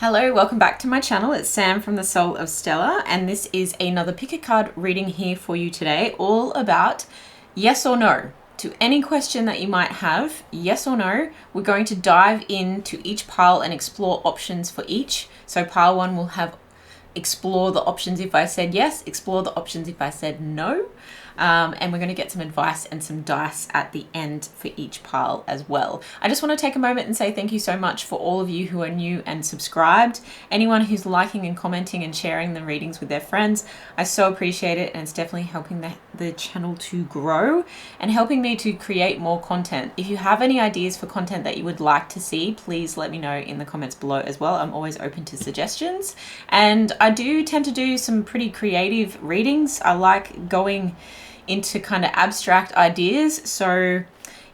Hello, welcome back to my channel. It's Sam from the Soul of Stella, and this is another pick a card reading here for you today, all about yes or no to any question that you might have. Yes or no. We're going to dive into each pile and explore options for each. So pile one will have explore the options if I said yes, explore the options if I said no. And we're going to get some advice and some dice at the end for each pile as well. I just want to take a moment and say thank you so much for all of you who are new and subscribed. Anyone who's liking and commenting and sharing the readings with their friends, I so appreciate it, and it's definitely helping the channel to grow and helping me to create more content. If you have any ideas for content that you would like to see, please let me know in the comments below as well. I'm always open to suggestions, and I do tend to do some pretty creative readings. I like going into kind of abstract ideas, so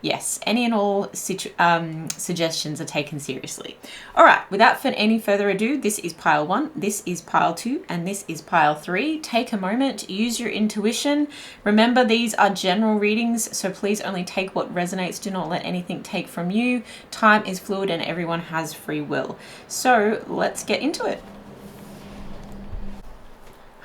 yes, any and all suggestions are taken seriously. All right, without any further ado, this is pile one, this is pile two, and this is pile three. Take a moment, use your intuition. Remember, these are general readings, so please only take what resonates. Do not let anything take from you. Time is fluid and everyone has free will. So let's get into it.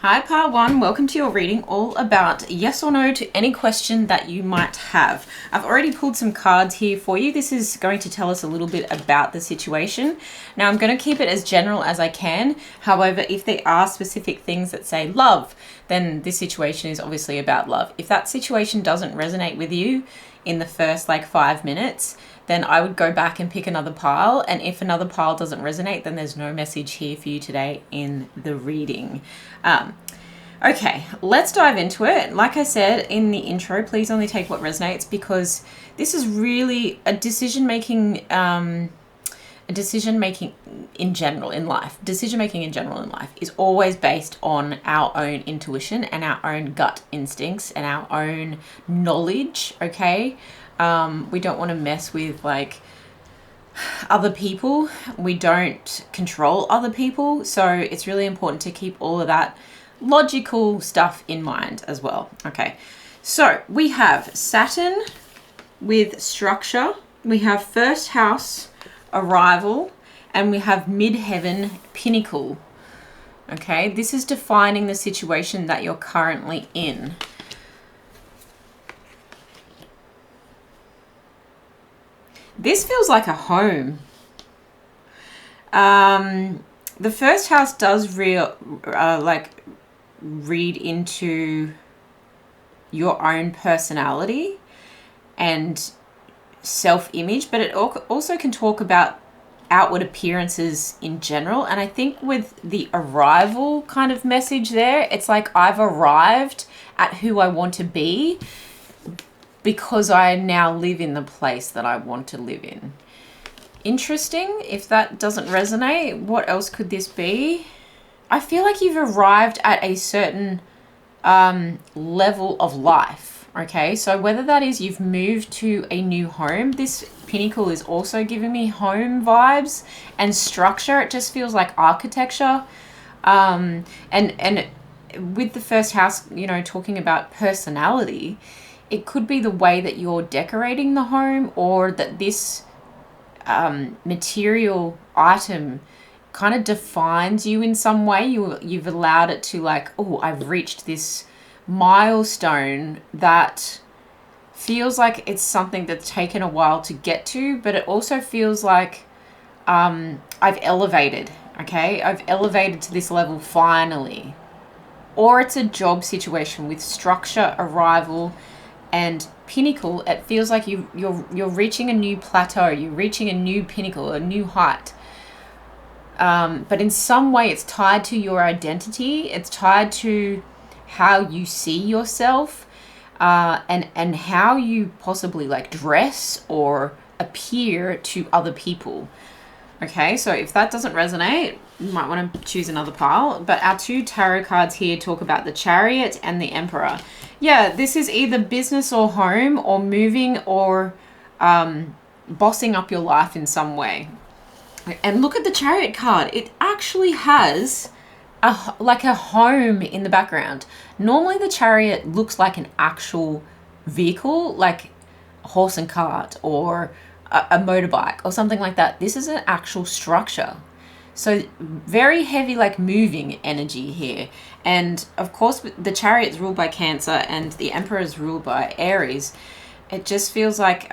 Hi pile one, welcome to your reading all about yes or no to any question that you might have. I've already pulled some cards here for you. This is going to tell us a little bit about the situation. Now I'm going to keep it as general as I can. However, if there are specific things that say love, then this situation is obviously about love. If that situation doesn't resonate with you in the first like 5 minutes, then I would go back and pick another pile. And if another pile doesn't resonate, then there's no message here for you today in the reading. Okay, let's dive into it. Like I said in the intro, please only take what resonates, because this is really a decision-making in general in life. Decision-making in general in life is always based on our own intuition and our own gut instincts and our own knowledge, okay? We don't want to mess with like other people. We don't control other people. So it's really important to keep all of that logical stuff in mind as well. Okay, so we have Saturn with structure. We have first house, arrival, and we have midheaven, pinnacle. Okay, this is defining the situation that you're currently in. This feels like a home. The first house does read into your own personality and self-image, but it also can talk about outward appearances in general. And I think with the arrival kind of message there, it's like I've arrived at who I want to be because I now live in the place that I want to live in. Interesting. If that doesn't resonate, what else could this be? I feel like you've arrived at a certain level of life. Okay, so whether that is you've moved to a new home, this pinnacle is also giving me home vibes and structure. It just feels like architecture. And with the first house, you know, talking about personality, it could be the way that you're decorating the home, or that this material item kind of defines you in some way. You've allowed it to like, oh, I've reached this milestone that feels like it's something that's taken a while to get to, but it also feels like I've elevated. Okay, I've elevated to this level finally. Or it's a job situation with structure, arrival, and pinnacle. It feels like you're reaching a new plateau, you're reaching a new pinnacle, a new height. But in some way it's tied to your identity. It's tied to how you see yourself, and how you possibly like dress or appear to other people. Okay, so if that doesn't resonate, you might want to choose another pile. But our two tarot cards here talk about the Chariot and the Emperor. Yeah, this is either business or home or moving or bossing up your life in some way. And look at the Chariot card. It actually has like a home in the background. Normally the Chariot looks like an actual vehicle, like a horse and cart or a motorbike or something like that. This is an actual structure. So very heavy, like moving energy here. And of course, the Chariot's ruled by Cancer and the Emperor is ruled by Aries. It just feels like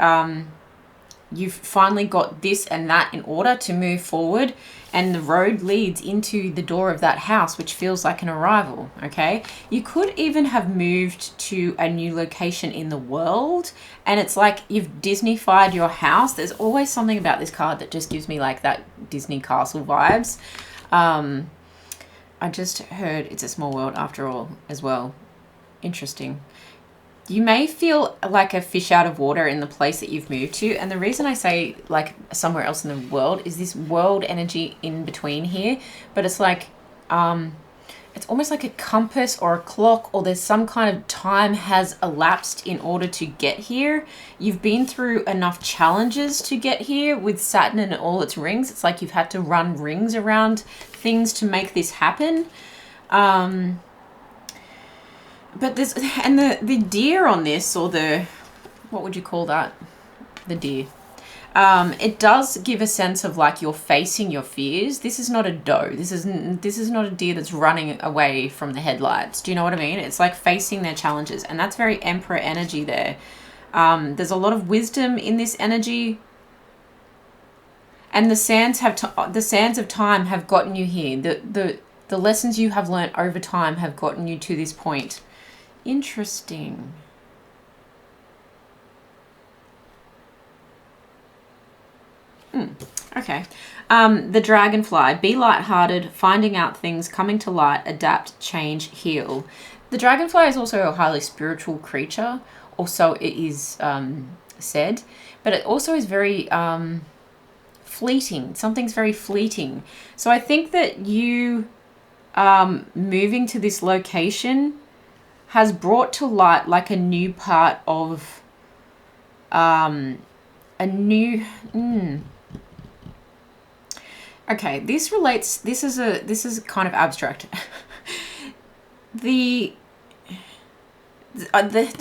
you've finally got this and that in order to move forward, and the road leads into the door of that house, which feels like an arrival. Okay, you could even have moved to a new location in the world, and it's like you've Disney-fied your house. There's always something about this card that just gives me like that Disney castle vibes. I just heard it's a small world after all as well. Interesting. You may feel like a fish out of water in the place that you've moved to. And the reason I say like somewhere else in the world is this world energy in between here. But it's like, it's almost like a compass or a clock, or there's some kind of time has elapsed in order to get here. You've been through enough challenges to get here with Saturn and all its rings. It's like you've had to run rings around things to make this happen. But there's, and the deer on this, or the, what would you call that? The deer. It does give a sense of like you're facing your fears. This is not a doe. This is not a deer that's running away from the headlights. Do you know what I mean? It's like facing their challenges, and that's very Emperor energy there. There's a lot of wisdom in this energy. And the sands of time have gotten you here. The lessons you have learnt over time have gotten you to this point. Interesting. Okay. The dragonfly. Be lighthearted, finding out things, coming to light, adapt, change, heal. The dragonfly is also a highly spiritual creature, or so it is said, but it also is very fleeting. Something's very fleeting. So I think that you moving to this location has brought to light like a new part of a new okay, this is kind of abstract. the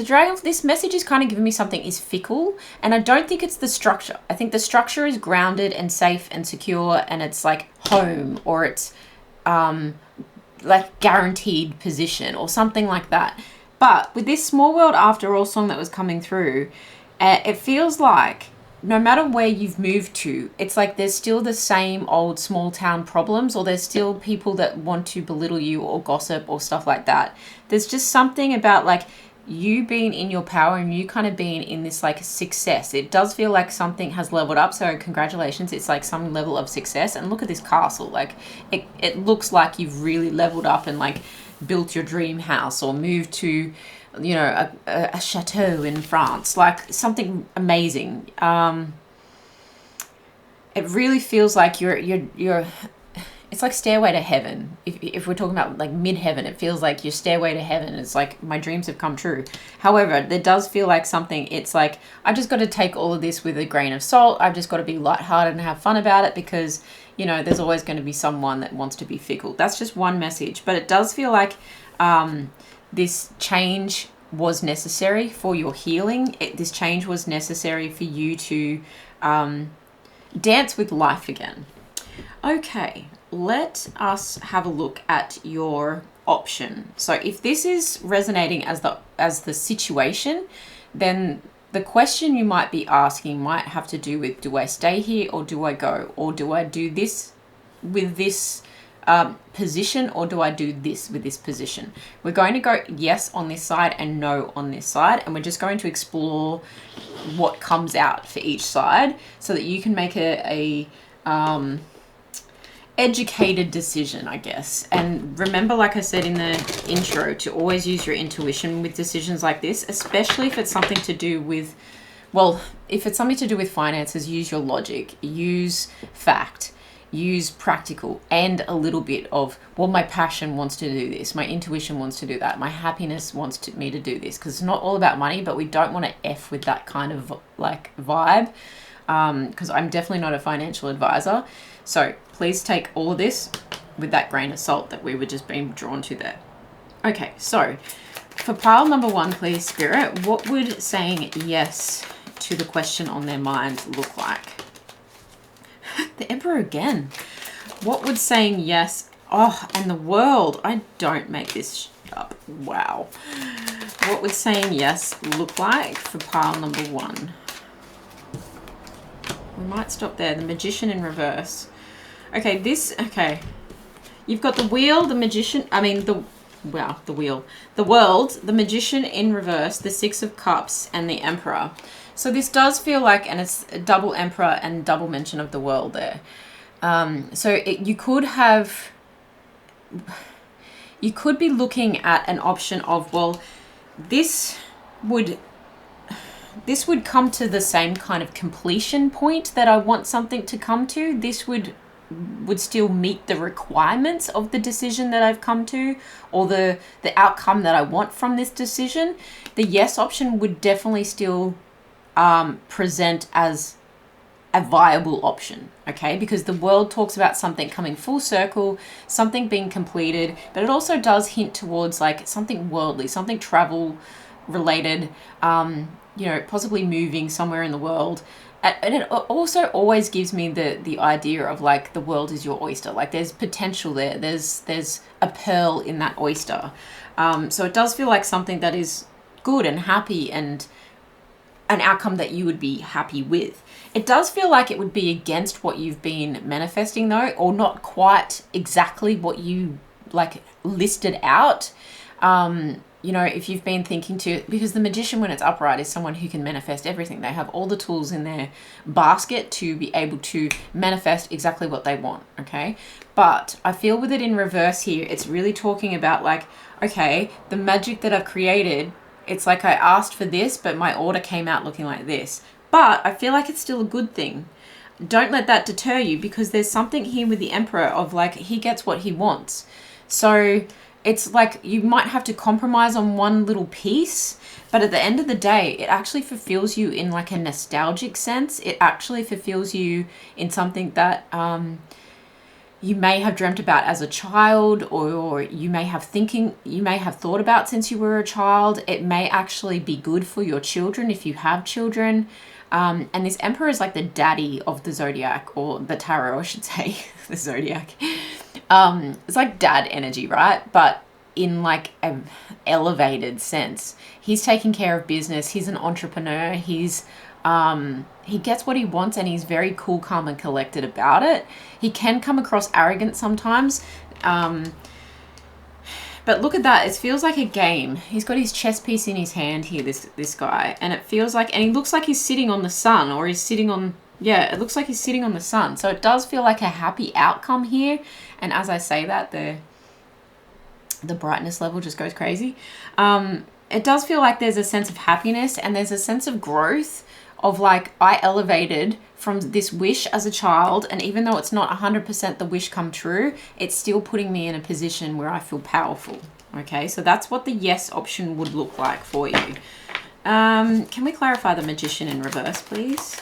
dragon, this message is kind of giving me something is fickle, and I don't think it's the structure. I think the structure is grounded and safe and secure, and it's like home, or it's like guaranteed position or something like that. But with this small world after all song that was coming through, it feels like no matter where you've moved to, it's like there's still the same old small town problems, or there's still people that want to belittle you or gossip or stuff like that. There's just something about like you being in your power and you kind of being in this like success. It does feel like something has leveled up, so congratulations, it's like some level of success. And look at this castle, like it looks like you've really leveled up and like built your dream house or moved to, you know, a chateau in France, like something amazing. It really feels like you're it's like stairway to heaven. If we're talking about like mid-heaven, it feels like your stairway to heaven. It's like my dreams have come true. However, there does feel like something, it's like, I've just got to take all of this with a grain of salt. I've just got to be lighthearted and have fun about it, because, you know, there's always going to be someone that wants to be fickle. That's just one message. But it does feel like this change was necessary for your healing. This change was necessary for you to dance with life again. Okay, let us have a look at your option. So if this is resonating as the situation, then the question you might be asking might have to do with, do I stay here or do I go? Or do I do this with this position, or do I do this with this position? We're going to go yes on this side and no on this side, and we're just going to explore what comes out for each side so that you can make a educated decision, I guess. And remember, like I said in the intro, to always use your intuition with decisions like this, especially if it's something to do with, well, if it's something to do with finances, use your logic, use fact, use practical, and a little bit of, well, my passion wants to do this, my intuition wants to do that, my happiness wants me to do this, because it's not all about money, but we don't want to F with that kind of like vibe, because I'm definitely not a financial advisor. So please take all of this with that grain of salt that we were just being drawn to there. Okay, so for pile number one, please, Spirit, what would saying yes to the question on their mind look like? The Emperor again. What would saying yes? Oh, and the world. I don't make this up. Wow. What would saying yes look like for pile number 1? We might stop there. The Magician in reverse. Okay, okay. You've got the Wheel, the Magician, the Wheel. The World, the Magician in reverse, the Six of Cups, and the Emperor. So this does feel like, and it's a double Emperor and double mention of the World there. You could be looking at an option of, well, this would come to the same kind of completion point that I want something to come to. This would still meet the requirements of the decision that I've come to, or the outcome that I want from this decision. The yes option would definitely still present as a viable option, okay? Because the World talks about something coming full circle, something being completed, but it also does hint towards like something worldly, something travel related, possibly moving somewhere in the world. And it also always gives me the idea of like the world is your oyster. Like there's potential there. There's a pearl in that oyster. So it does feel like something that is good and happy and an outcome that you would be happy with. It does feel like it would be against what you've been manifesting though, or not quite exactly what you like listed out. If you've been thinking because the Magician when it's upright is someone who can manifest everything. They have all the tools in their basket to be able to manifest exactly what they want, okay? But I feel with it in reverse here, it's really talking about like, okay, the magic that I've created, it's like I asked for this, but my order came out looking like this. But I feel like it's still a good thing. Don't let that deter you, because there's something here with the Emperor of like, he gets what he wants. So it's like you might have to compromise on one little piece, but at the end of the day, it actually fulfills you in like a nostalgic sense. It actually fulfills you in something that you may have dreamt about as a child, or you may have thought about since you were a child. It may actually be good for your children if you have children. And this Emperor is like the daddy of the zodiac, or the tarot, I should say, the zodiac. It's like dad energy, right? But in like an elevated sense. He's taking care of business. He's an entrepreneur. He gets what he wants, and he's very cool, calm, and collected about it. He can come across arrogant sometimes. But look at that. It feels like a game. He's got his chess piece in his hand here, this guy. And it feels like, and he looks like he's sitting on the sun, or he's sitting on, yeah, it looks like he's sitting on the sun. So it does feel like a happy outcome here. And as I say that, the brightness level just goes crazy. It does feel like there's a sense of happiness, and there's a sense of growth of like, I elevated from this wish as a child, and even though it's not 100% the wish come true, it's still putting me in a position where I feel powerful. Okay, so that's what the yes option would look like for you. Can we clarify the Magician in reverse, please?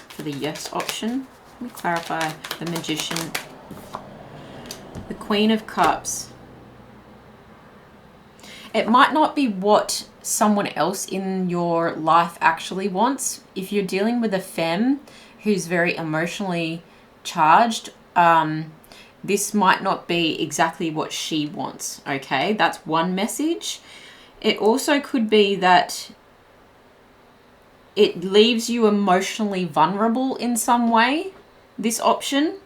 For the yes option, let me clarify the Magician. The Queen of Cups. It might not be what someone else in your life actually wants. If you're dealing with a femme who's very emotionally charged, this might not be exactly what she wants, okay? That's one message. It also could be that it leaves you emotionally vulnerable in some way, this option.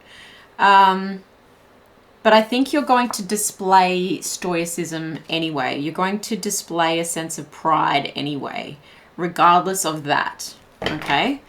But I think you're going to display stoicism anyway. You're going to display a sense of pride anyway, regardless of that, okay?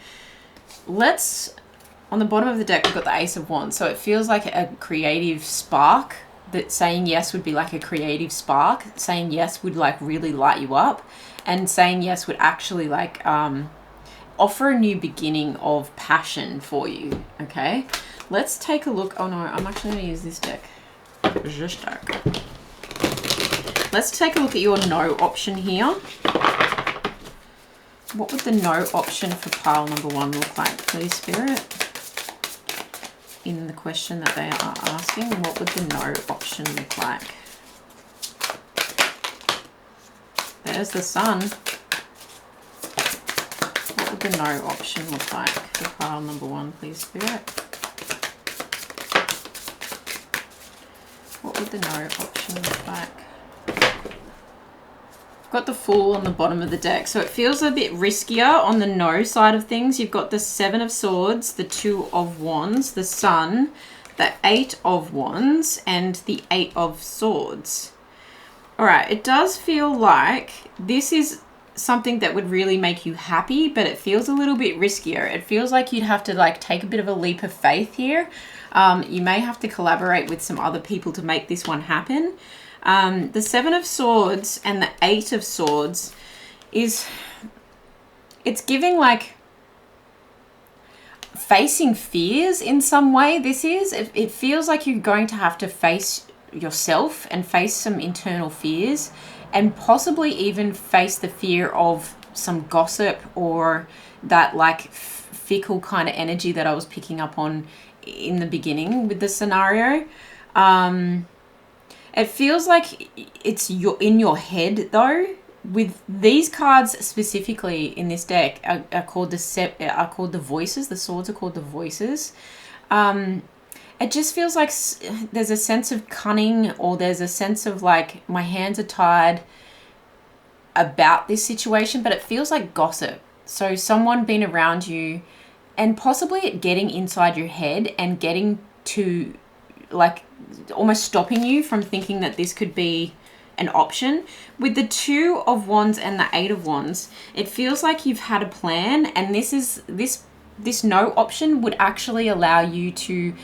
On the bottom of the deck, we've got the Ace of Wands. So it feels like a creative spark, that saying yes would be like a creative spark. Saying yes would like really light you up. And saying yes would actually like offer a new beginning of passion for you, okay? Let's take a look. Oh no, I'm actually going to use this deck. Girsberger. Let's take a look at your no option here. What would the no option for pile number 1 look like, please, Spirit? In the question that they are asking, what would the no option look like? There's the Sun. What would the no option look like for pile number 1, please, Spirit? What would the no option look like? I've got the Fool on the bottom of the deck, so it feels a bit riskier on the no side of things. You've got the Seven of Swords, the Two of Wands, the Sun, the Eight of Wands, and the Eight of Swords. All right, it does feel like this is something that would really make you happy, but it feels a little bit riskier. It feels like you'd have to like take a bit of a leap of faith here. You may have to collaborate with some other people to make this one happen. The Seven of Swords and the Eight of Swords it's giving like facing fears in some way. It feels like you're going to have to face yourself and face some internal fears, and possibly even face the fear of some gossip or that like fickle kind of energy that I was picking up on in the beginning with the scenario. It feels like it's in your head though. With these cards specifically in this deck are called the voices. The swords are called the voices. It just feels like there's a sense of cunning, or there's a sense of like my hands are tied about this situation, but it feels like gossip. So someone being around you and possibly it getting inside your head and getting to like almost stopping you from thinking that this could be an option. With the Two of Wands and the Eight of Wands, it feels like you've had a plan, and this no option would actually allow you to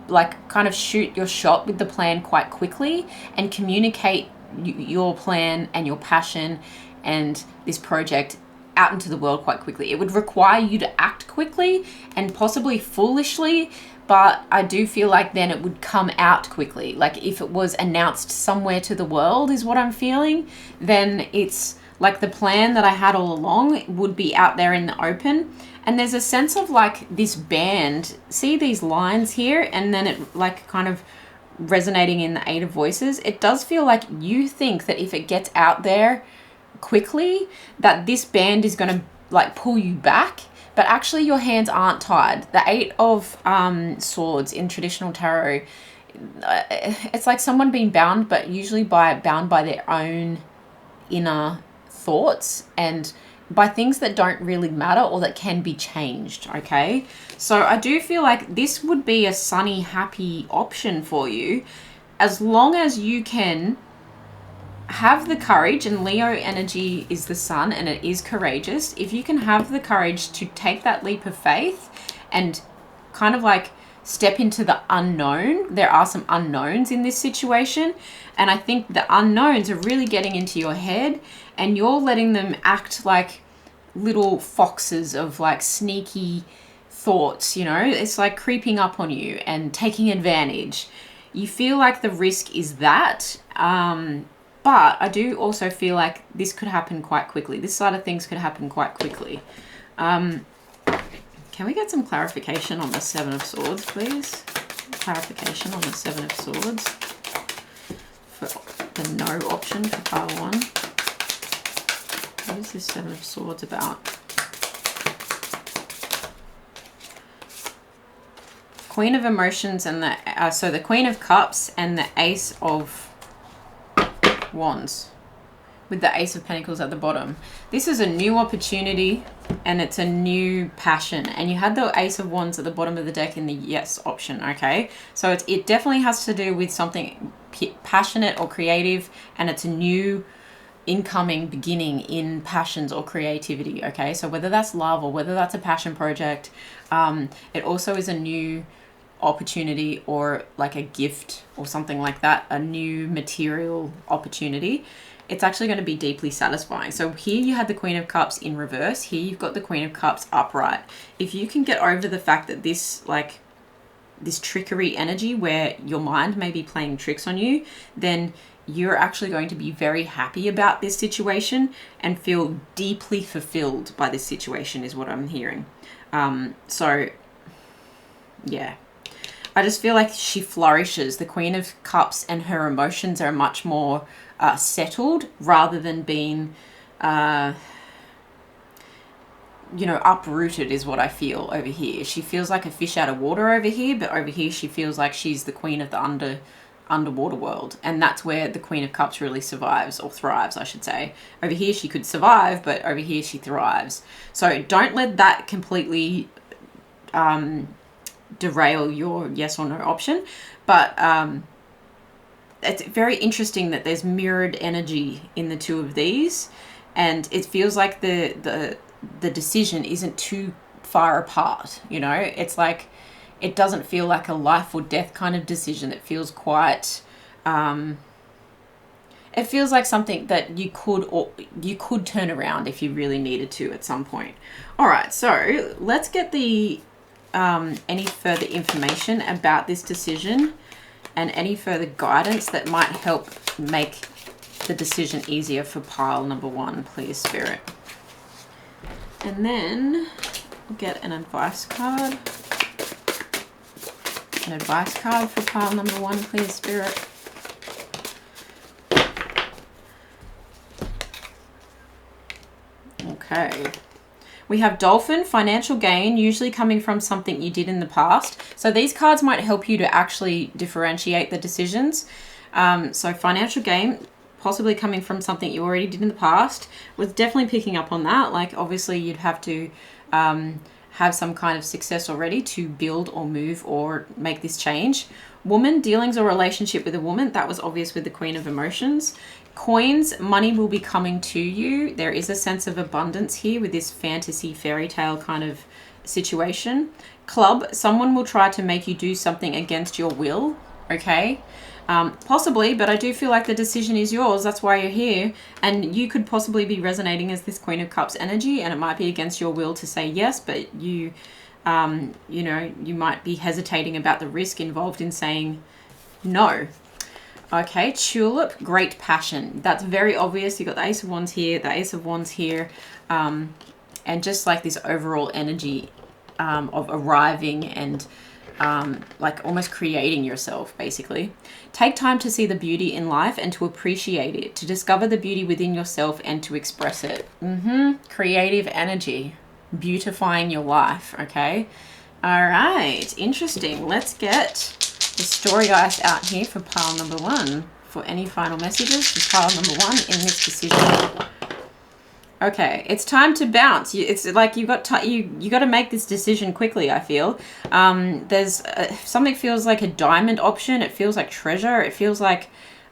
like kind of shoot your shot with the plan quite quickly and communicate your plan and your passion and this project out into the world quite quickly. It would require you to act quickly and possibly foolishly, but I do feel like then it would come out quickly. Like if it was announced somewhere to the world is what I'm feeling, then it's like the plan that I had all along would be out there in the open. And there's a sense of like this band, see these lines here, and then it like kind of resonating in the Eight of Voices. It does feel like you think that if it gets out there quickly, that this band is going to like pull you back, but actually your hands aren't tied. The Eight of Swords in traditional tarot, it's like someone being bound, but usually bound by their own inner thoughts and by things that don't really matter or that can be changed, okay? So I do feel like this would be a sunny, happy option for you as long as you can have the courage, and Leo energy is the sun and it is courageous. If you can have the courage to take that leap of faith and kind of like step into the unknown. There are some unknowns in this situation, and I think the unknowns are really getting into your head and you're letting them act like little foxes of like sneaky thoughts, you know? It's like creeping up on you and taking advantage. You feel like the risk is that, but I do also feel like this could happen quite quickly. This side of things could happen quite quickly. Can we get some clarification on the Seven of Swords, please? Clarification on the Seven of Swords for the no option for pile one. What is this Seven of Swords about? Queen of Emotions and the so the Queen of Cups and the Ace of Wands with the Ace of Pentacles at the bottom. This is a new opportunity and it's a new passion, and you had the Ace of Wands at the bottom of the deck in the yes option, okay? So it definitely has to do with something passionate or creative, and it's a new incoming beginning in passions or creativity, okay? So whether that's love or whether that's a passion project, it also is a new opportunity or like a gift or something like that, a new material opportunity. It's actually going to be deeply satisfying. So here you had the Queen of Cups in reverse. Here you've got the Queen of Cups upright. If you can get over the fact that this trickery energy where your mind may be playing tricks on you, then you're actually going to be very happy about this situation and feel deeply fulfilled by this situation is what I'm hearing. So yeah, I just feel like she flourishes. The Queen of Cups and her emotions are much more settled rather than being, uprooted is what I feel over here. She feels like a fish out of water over here, but over here she feels like she's the queen of the underwater world, and that's where the Queen of Cups really survives, or thrives, I should say. Over here she could survive, but over here she thrives. So don't let that completely derail your yes or no option. But it's very interesting that there's mirrored energy in the two of these, and it feels like the decision isn't too far apart. You know, it's like, it doesn't feel like a life or death kind of decision. It feels quite, it feels like something that you could turn around if you really needed to at some point. All right, so let's get the any further information about this decision and any further guidance that might help make the decision easier for pile number 1, please, Spirit. And then get an advice card. An advice card for pile number 1, please, Spirit. Okay. We have Dolphin, financial gain, usually coming from something you did in the past. So these cards might help you to actually differentiate the decisions. So financial gain, possibly coming from something you already did in the past. Was definitely picking up on that. Like, obviously you'd have to have some kind of success already to build or move or make this change. Woman, dealings or relationship with a woman. That was obvious with the Queen of Emotions. Coins, money will be coming to you. There is a sense of abundance here with this fantasy fairy tale kind of situation. Club, someone will try to make you do something against your will. Okay. Possibly, but I do feel like the decision is yours. That's why you're here, and you could possibly be resonating as this Queen of Cups energy, and it might be against your will to say yes, but you know, you might be hesitating about the risk involved in saying no. Okay, Tulip, great passion. That's very obvious. You've got the Ace of Wands here, the Ace of Wands here, and just like this overall energy of arriving and like almost creating yourself, basically. Take time to see the beauty in life and to appreciate it, to discover the beauty within yourself and to express it. Creative energy, beautifying your life. Okay. All right. Interesting. Let's get the story guys out here for pile number 1 for any final messages for pile number 1 in this decision. Okay, it's time to bounce. It's like you got to make this decision quickly, I feel. There's something feels like a diamond option. It feels like treasure. It feels like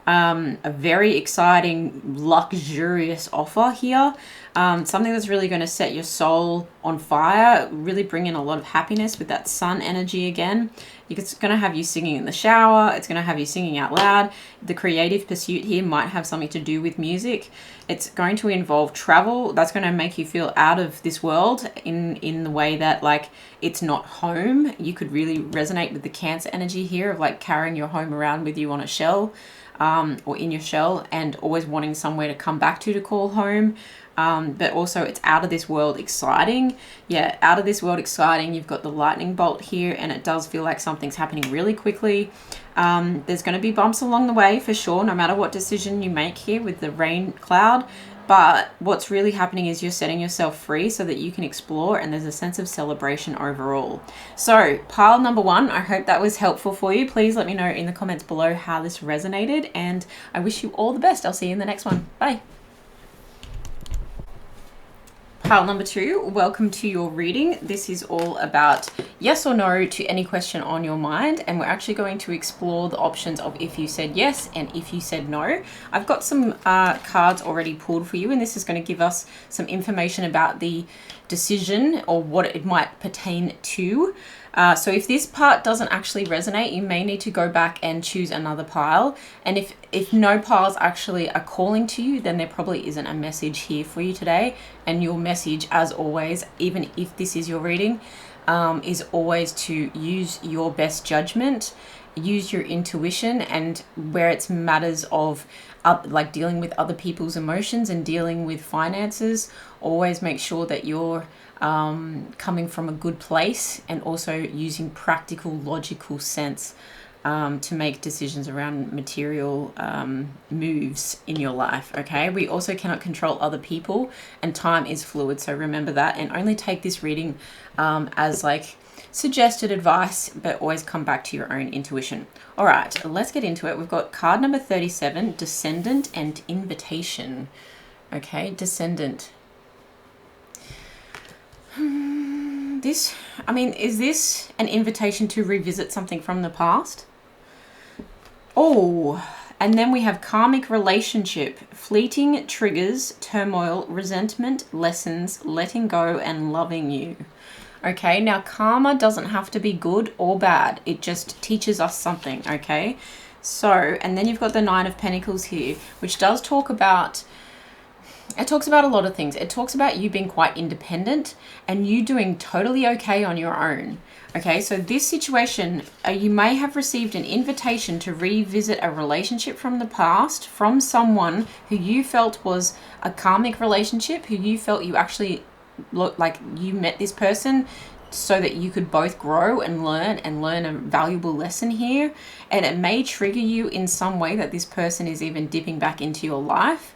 a very exciting, luxurious offer here. Something that's really going to set your soul on fire, really bring in a lot of happiness with that sun energy again. It's going to have you singing in the shower. It's going to have you singing out loud. The creative pursuit here might have something to do with music. It's going to involve travel. That's going to make you feel out of this world in the way that, like, it's not home. You could really resonate with the Cancer energy here of like carrying your home around with you on a shell, or in your shell, and always wanting somewhere to come back to call home. But also it's out of this world exciting. Yeah, out of this world exciting. You've got the lightning bolt here, and it does feel like something's happening really quickly. There's going to be bumps along the way for sure, no matter what decision you make here with the rain cloud. But what's really happening is you're setting yourself free so that you can explore, and there's a sense of celebration overall. So pile number 1, I hope that was helpful for you. Please let me know in the comments below how this resonated, and I wish you all the best. I'll see you in the next one. Bye. Pile number 2, welcome to your reading. This is all about yes or no to any question on your mind, and we're actually going to explore the options of if you said yes and if you said no. I've got some cards already pulled for you, and this is going to give us some information about the decision or what it might pertain to. So if this part doesn't actually resonate, you may need to go back and choose another pile. And if no piles actually are calling to you, then there probably isn't a message here for you today. And your message, as always, even if this is your reading, is always to use your best judgment, use your intuition, and where it's matters of like dealing with other people's emotions and dealing with finances, always make sure that you're coming from a good place, and also using practical, logical sense to make decisions around material moves in your life. Okay, we also cannot control other people, and time is fluid, so remember that, and only take this reading as like suggested advice, but always come back to your own intuition. All right, let's get into it. We've got card number 37, Descendant and Invitation. Okay, Descendant. Is this an invitation to revisit something from the past? Oh, and then we have karmic relationship, fleeting triggers, turmoil, resentment, lessons, letting go, and loving you. Okay, now karma doesn't have to be good or bad. It just teaches us something, okay? So, and then you've got the Nine of Pentacles here, which does talk about, it talks about a lot of things. It talks about you being quite independent and you doing totally okay on your own. Okay, so this situation, you may have received an invitation to revisit a relationship from the past from someone who you felt was a karmic relationship, who you felt you actually looked like you met this person so that you could both grow and learn a valuable lesson here. And it may trigger you in some way that this person is even dipping back into your life.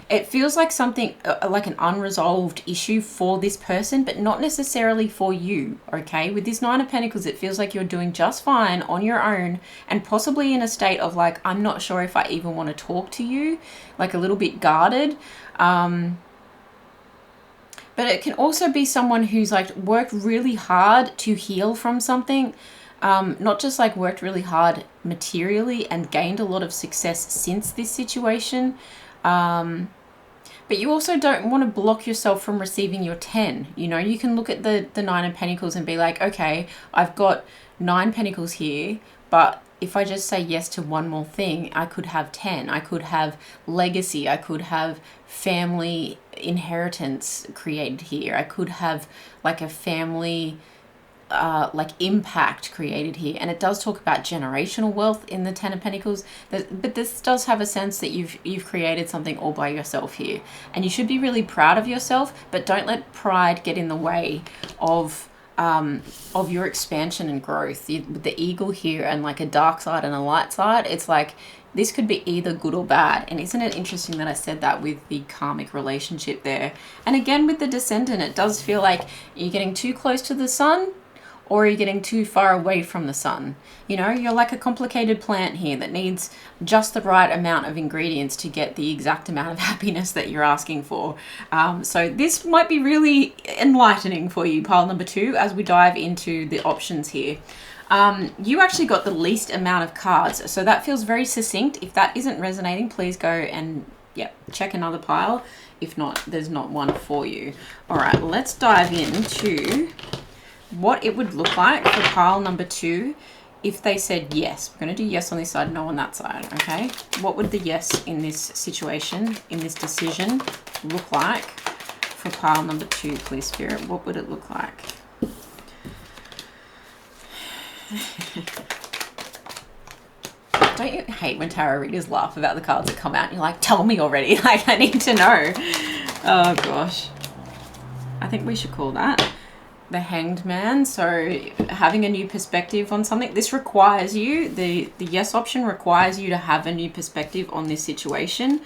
It feels like something like an unresolved issue for this person, but not necessarily for you, okay? With this Nine of Pentacles, it feels like you're doing just fine on your own and possibly in a state of like, I'm not sure if I even want to talk to you, like a little bit guarded. But it can also be someone who's like worked really hard to heal from something, not just like worked really hard materially and gained a lot of success since this situation. But you also don't want to block yourself from receiving your 10. You know, you can look at the Nine of Pentacles and be like, okay, I've got 9 Pentacles here, but if I just say yes to one more thing, I could have 10. I could have legacy. I could have family inheritance created here. I could have like a family like impact created here. And it does talk about generational wealth in the Ten of Pentacles, but this does have a sense that you've created something all by yourself here, and you should be really proud of yourself, but don't let pride get in the way of your expansion and growth. With the eagle here and like a dark side and a light side, it's like this could be either good or bad. And isn't it interesting that I said that with the karmic relationship there? And again with the Descendant, it does feel like you're getting too close to the sun, or are you getting too far away from the sun? You know, you're like a complicated plant here that needs just the right amount of ingredients to get the exact amount of happiness that you're asking for. So this might be really enlightening for you, pile number 2, as we dive into the options here. You actually got the least amount of cards, so that feels very succinct. If that isn't resonating, please go and check another pile. If not, there's not one for you. All right, let's dive into what it would look like for pile number 2 if they said yes. We're going to do yes on this side, no on that side, okay? What would the yes in this situation, in this decision, look like for pile number 2, please, Spirit? What would it look like? Don't you hate when tarot readers laugh about the cards that come out and you're like, tell me already, like I need to know. Oh gosh. I think we should call that the Hanged Man. So having a new perspective on something, this requires you, the yes option requires you to have a new perspective on this situation.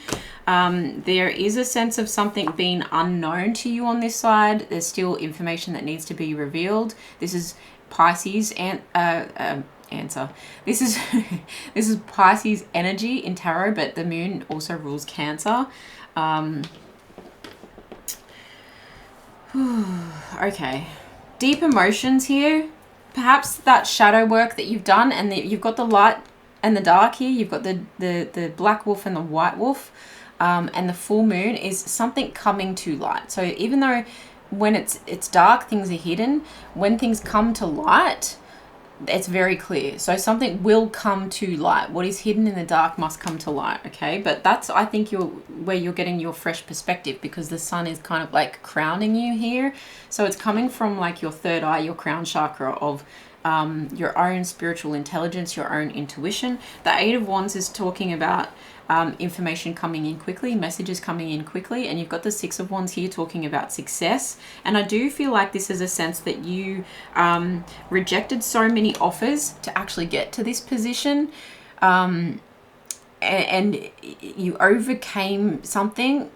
There is a sense of something being unknown to you on this side. There's still information that needs to be revealed. This is Pisces and answer. This is this is Pisces energy in tarot, but the moon also rules Cancer. Okay. Deep emotions here. Perhaps that shadow work that you've done, and you've got the light and the dark here. You've got the black wolf and the white wolf, and the full moon is something coming to light. So even though when it's dark, things are hidden, when things come to light, it's very clear. So something will come to light. What is hidden in the dark must come to light, okay? But that's, I think, where you're getting your fresh perspective, because the sun is kind of like crowning you here. So it's coming from like your third eye, your crown chakra of your own spiritual intelligence, your own intuition. The Eight of Wands is talking about information coming in quickly, messages coming in quickly, and you've got the Six of Wands here talking about success. And I do feel like this is a sense that you rejected so many offers to actually get to this position, and you overcame something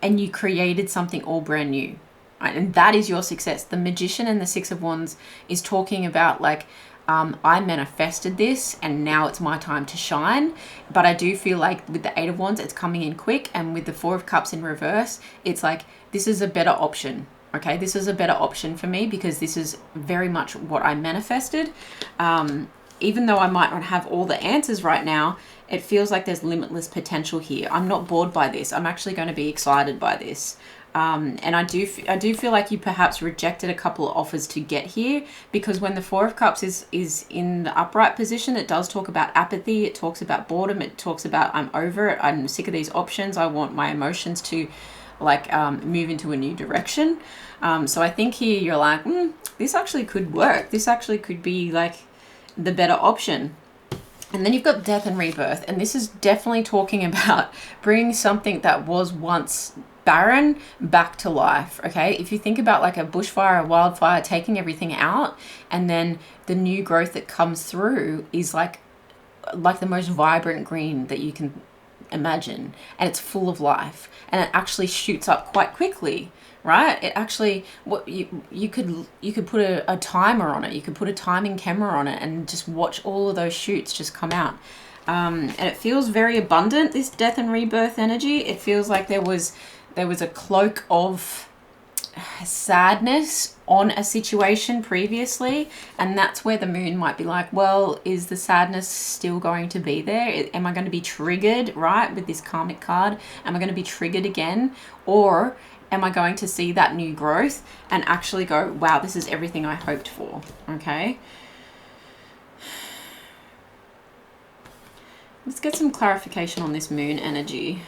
and you created something all brand new. And that is your success. The Magician and the Six of Wands is talking about like, I manifested this and now it's my time to shine. But I do feel like with the Eight of Wands, it's coming in quick. And with the Four of Cups in reverse, it's like, this is a better option. Okay, this is a better option for me because this is very much what I manifested. Even though I might not have all the answers right now, it feels like there's limitless potential here. I'm not bored by this. I'm actually going to be excited by this. And I do feel like you perhaps rejected a couple of offers to get here, because when the Four of Cups is in the upright position, it does talk about apathy. It talks about boredom. It talks about I'm over it. I'm sick of these options. I want my emotions to like move into a new direction. So I think here you're like, this actually could work. This actually could be like the better option. And then you've got Death and Rebirth. And this is definitely talking about bringing something that was once barren back to life. Okay, if you think about like a bushfire, a wildfire, taking everything out, and then the new growth that comes through is like the most vibrant green that you can imagine, and it's full of life, and it actually shoots up quite quickly, right? It actually, what you could put a timer on it. You could put a timing camera on it and just watch all of those shoots just come out. And it feels very abundant, this Death and Rebirth energy. It feels like there was a cloak of sadness on a situation previously, and that's where the Moon might be like, well, is the sadness still going to be there? Am I going to be triggered, right, with this karmic card? Am I going to be triggered again? Or am I going to see that new growth and actually go, wow, this is everything I hoped for? Okay, let's get some clarification on this Moon energy.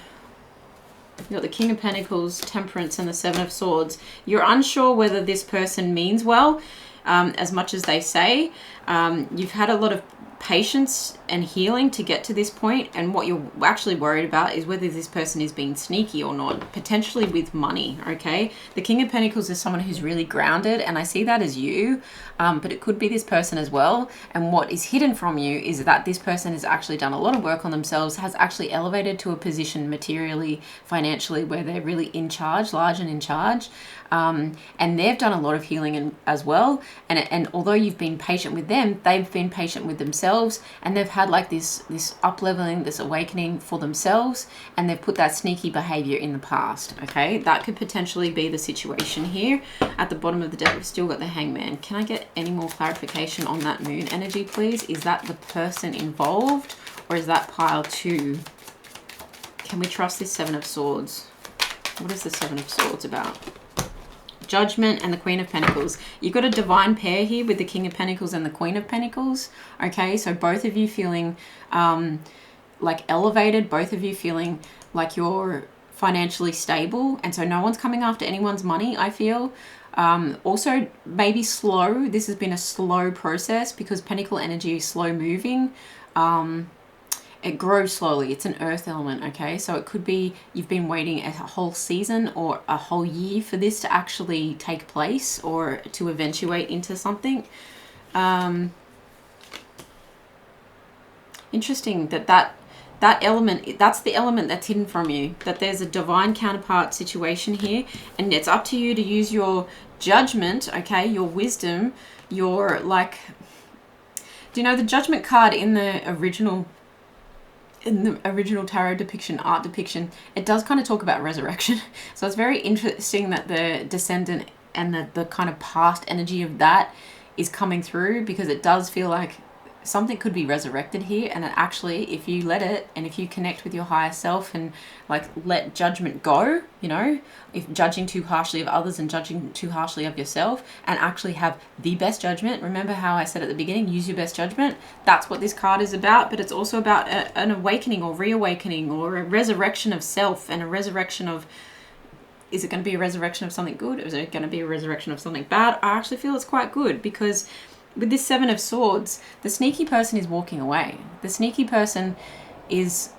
You've got the King of Pentacles, Temperance, and the Seven of Swords. You're unsure whether this person means well as much as they say. You've had a lot of patience and healing to get to this point, and what you're actually worried about is whether this person is being sneaky or not, potentially with money. Okay, the King of Pentacles is someone who's really grounded, and I see that as you, but it could be this person as well. And what is hidden from you is that this person has actually done a lot of work on themselves, has actually elevated to a position materially, financially, where they're really in charge, large and in charge. And they've done a lot of healing as well. And although you've been patient with them, they've been patient with themselves, and they've had like this up-leveling, this awakening for themselves, and they've put that sneaky behavior in the past. Okay, that could potentially be the situation here. At the bottom of the deck, we've still got the Hangman. Can I get any more clarification on that Moon energy, please? Is that the person involved, or is that pile 2? Can we trust this Seven of Swords? What is the Seven of Swords about? Judgment and the Queen of Pentacles. You've got a divine pair here with the King of Pentacles and the Queen of Pentacles. Okay, so both of you feeling like elevated, both of you feeling like you're financially stable, and so no one's coming after anyone's money, I feel. Also maybe slow. This has been a slow process because Pentacle energy is slow moving. It grows slowly. It's an earth element, okay? So it could be you've been waiting a whole season or a whole year for this to actually take place or to eventuate into something. Interesting that element, that's the element that's hidden from you, that there's a divine counterpart situation here, and it's up to you to use your judgment, okay? Your wisdom, your like, do you know the Judgment card in the original tarot depiction, art depiction, it does kind of talk about resurrection. So it's very interesting that the descendant and the kind of past energy of that is coming through, because it does feel like something could be resurrected here. And it actually, if you let it, and if you connect with your higher self and like let judgment go, you know, if judging too harshly of others and judging too harshly of yourself, and actually have the best judgment. Remember how I said at the beginning, use your best judgment. That's what this card is about. But it's also about an awakening or reawakening or a resurrection of self, and a resurrection of, is it going to be a resurrection of something good, or is it going to be a resurrection of something bad? I actually feel it's quite good, because with this Seven of Swords, the sneaky person is walking away. The sneaky person is,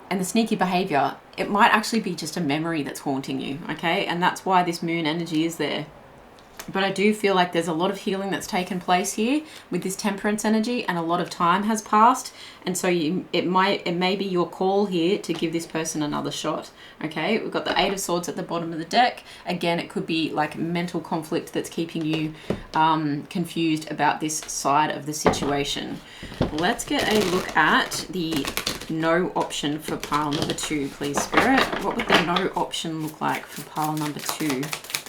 and the sneaky behavior, it might actually be just a memory that's haunting you, okay? And that's why this Moon energy is there. But I do feel like there's a lot of healing that's taken place here with this Temperance energy, and a lot of time has passed. And so it may be your call here to give this person another shot. Okay, we've got the Eight of Swords at the bottom of the deck. Again, it could be like mental conflict that's keeping you confused about this side of the situation. Let's get a look at the no option for pile number 2, please, Spirit. What would the no option look like for pile number 2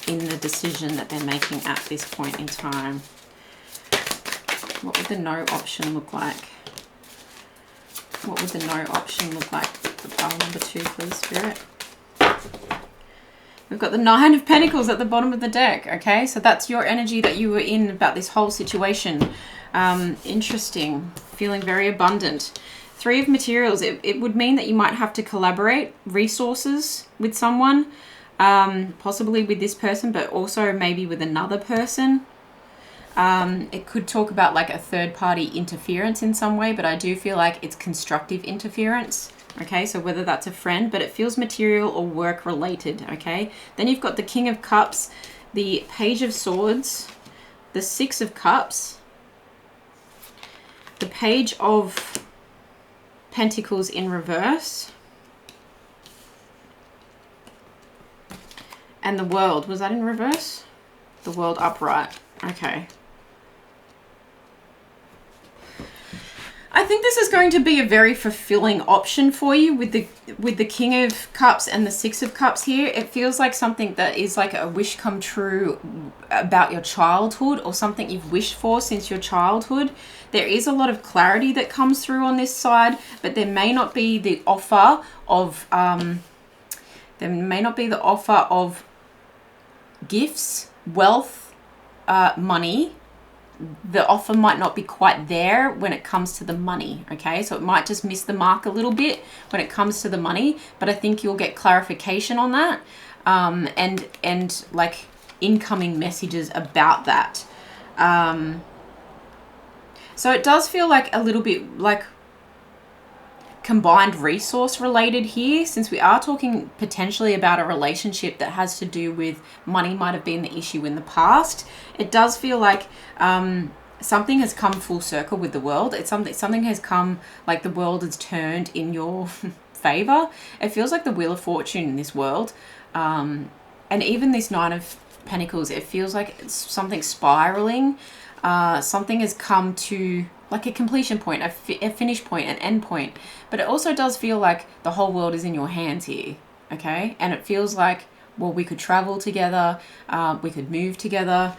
in the decision that they're making at this point in time? What would the no option look like? What would the no option look like for pile number 2, please, Spirit? We've got the Nine of Pentacles at the bottom of the deck. Okay, so that's your energy that you were in about this whole situation. Interesting. Feeling very abundant. Three of Materials. It would mean that you might have to collaborate resources with someone, possibly with this person, but also maybe with another person. It could talk about like a third-party interference in some way, but I do feel like it's constructive interference. Okay, so whether that's a friend, but it feels material or work related. Okay, then you've got the King of Cups, the Page of Swords, the Six of Cups, the Page of Pentacles in reverse, and the World. Was that in reverse? The World upright. Okay. I think this is going to be a very fulfilling option for you with the King of Cups and the Six of Cups here. It feels like something that is like a wish come true about your childhood, or something you've wished for since your childhood. There is a lot of clarity that comes through on this side, but there may not be the offer of gifts, wealth, money. The offer might not be quite there when it comes to the money. Okay, so it might just miss the mark a little bit when it comes to the money, but I think you'll get clarification on that, and like incoming messages about that. So it does feel like a little bit like combined resource related here, since we are talking potentially about a relationship that has to do with money. Might have been the issue in the past. It does feel like something has come full circle with the world. It's something has come, like the world has turned in your favor. It feels like the Wheel of Fortune in this world, and even this Nine of Pentacles, it feels like it's something spiraling. Something has come to like a completion point, a finish point, an end point. But it also does feel like the whole world is in your hands here, okay? And it feels like, well, we could travel together, we could move together,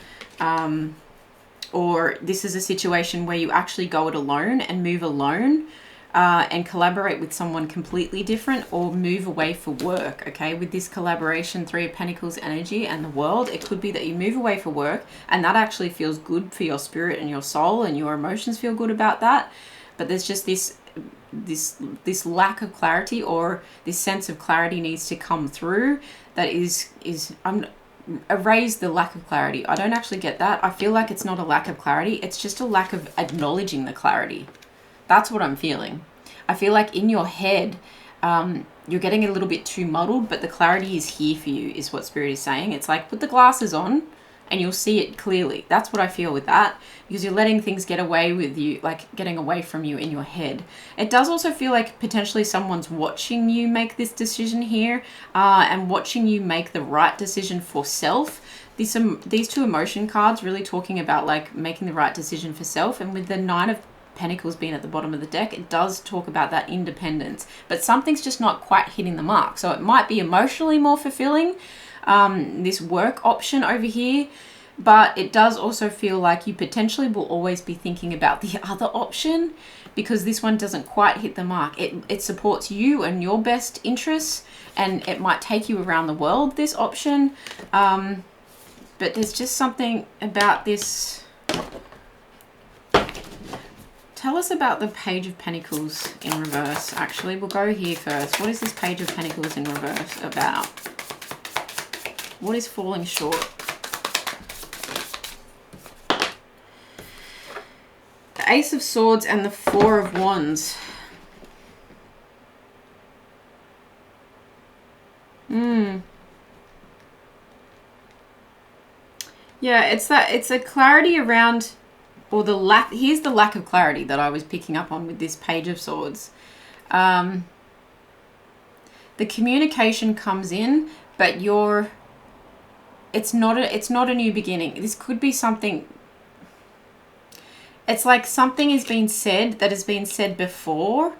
or this is a situation where you actually go it alone and move alone, and collaborate with someone completely different, or move away for work, okay? With this collaboration, Three of Pentacles energy and the World, it could be that you move away for work, and that actually feels good for your spirit and your soul, and your emotions feel good about that. But there's just this lack of clarity, or this sense of clarity needs to come through. That erase the lack of clarity. I don't actually get that. I feel like it's not a lack of clarity. It's just a lack of acknowledging the clarity. That's what I'm feeling. I feel like in your head, you're getting a little bit too muddled, but the clarity is here for you, is what Spirit is saying. It's like, put the glasses on and you'll see it clearly. That's what I feel with that, because you're letting things get away with you, like getting away from you in your head. It does also feel like potentially someone's watching you make this decision here, and watching you make the right decision for self. These two emotion cards really talking about like making the right decision for self, and with the Nine of Pentacles being at the bottom of the deck, it does talk about that independence, but something's just not quite hitting the mark. So it might be emotionally more fulfilling, this work option over here, but it does also feel like you potentially will always be thinking about the other option, because this one doesn't quite hit the mark. It supports you and your best interests, and it might take you around the world, this option, but there's just something about this. Tell us about the Page of Pentacles in reverse. Actually, we'll go here first. What is this Page of Pentacles in reverse about? What is falling short? The Ace of Swords and the Four of Wands. Yeah, it's a clarity around, or the lack, here's the lack of clarity that I was picking up on with this Page of Swords. The communication comes in, but it's not a new beginning. This could be something, it's like something has been said that has been said before,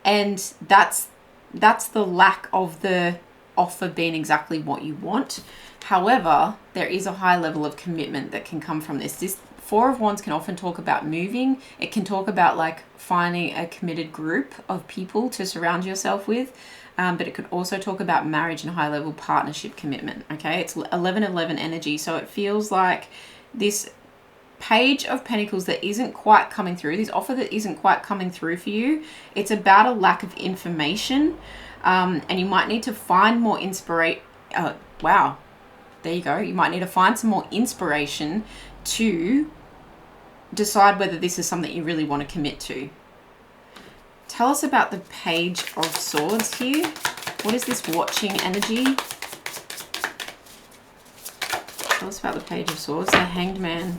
and that's the lack of the offer being exactly what you want. However, there is a high level of commitment that can come from this. This Four of Wands can often talk about moving. It can talk about like finding a committed group of people to surround yourself with. But it could also talk about marriage and high level partnership commitment. Okay, it's 11-11 energy. So it feels like this Page of Pentacles that isn't quite coming through, this offer that isn't quite coming through for you, it's about a lack of information. And you might need to find more inspiration. Wow, there you go. You might need to find some more inspiration to decide whether this is something you really want to commit to. Tell us about the Page of Swords here. What is this watching energy? Tell us about the Page of Swords, the Hanged Man.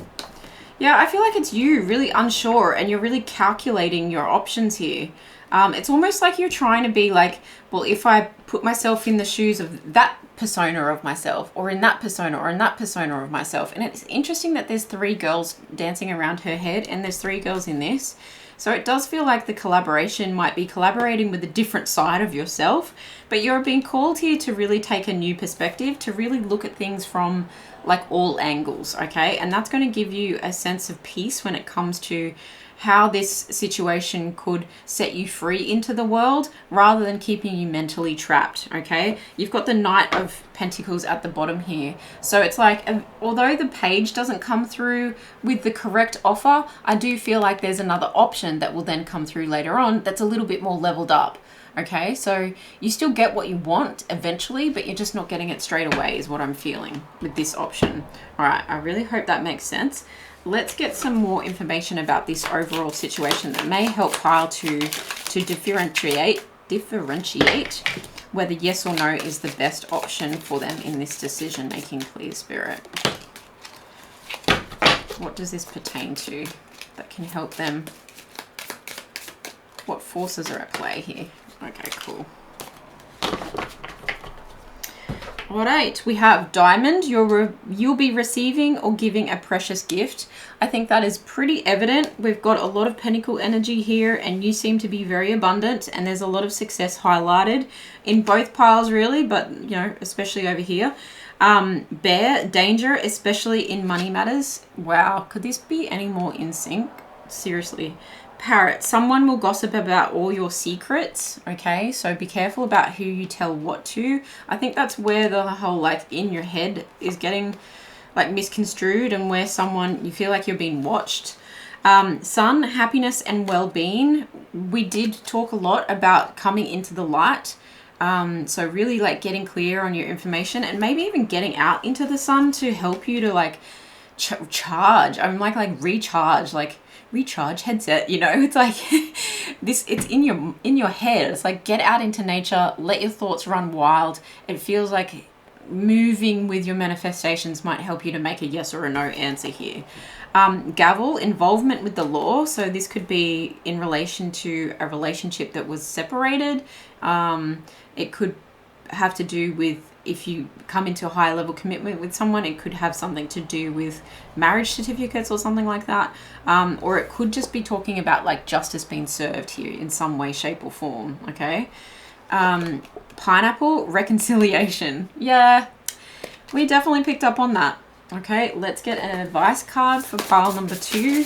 Yeah, I feel like it's you really unsure and you're really calculating your options here. It's almost like you're trying to be like, well, if I put myself in the shoes of that persona of myself, or in that persona, or in that persona of myself. And it's interesting that there's 3 girls dancing around her head, and there's 3 girls in this. So it does feel like the collaboration might be collaborating with a different side of yourself, but you're being called here to really take a new perspective, to really look at things from like all angles, okay? And that's going to give you a sense of peace when it comes to how this situation could set you free into the world rather than keeping you mentally trapped, okay? You've got the Knight of Pentacles at the bottom here. So it's like, although the Page doesn't come through with the correct offer, I do feel like there's another option that will then come through later on that's a little bit more leveled up, okay? So you still get what you want eventually, but you're just not getting it straight away is what I'm feeling with this option. All right, I really hope that makes sense. Let's get some more information about this overall situation that may help Paula to differentiate whether yes or no is the best option for them in this decision making, please, Spirit. What does this pertain to that can help them? What forces are at play here? Okay, cool. All right, we have Diamond. You'll be receiving or giving a precious gift. I think that is pretty evident. We've got a lot of Pentacle energy here, and you seem to be very abundant, and there's a lot of success highlighted in both piles, really, but you know, especially over here. Bear, danger, especially in money matters. Wow, could this be any more in sync? Seriously. Parrot, someone will gossip about all your secrets, okay? So be careful about who you tell what to. I think that's where the whole like in your head is getting like misconstrued, and where someone, you feel like you're being watched. Sun, happiness and well-being. We did talk a lot about coming into the light. So really like getting clear on your information, and maybe even getting out into the sun to help you to like charge. I'm like recharge, like recharge headset, you know. It's like this, it's in your head. It's like get out into nature, let your thoughts run wild. It feels like moving with your manifestations might help you to make a yes or a no answer here. Gavel, involvement with the law. So this could be in relation to a relationship that was separated. It could have to do with, if you come into a higher level commitment with someone, it could have something to do with marriage certificates or something like that. Or it could just be talking about like justice being served here in some way, shape or form, okay? Pineapple, reconciliation. Yeah, we definitely picked up on that. Okay, let's get an advice card for pile number 2.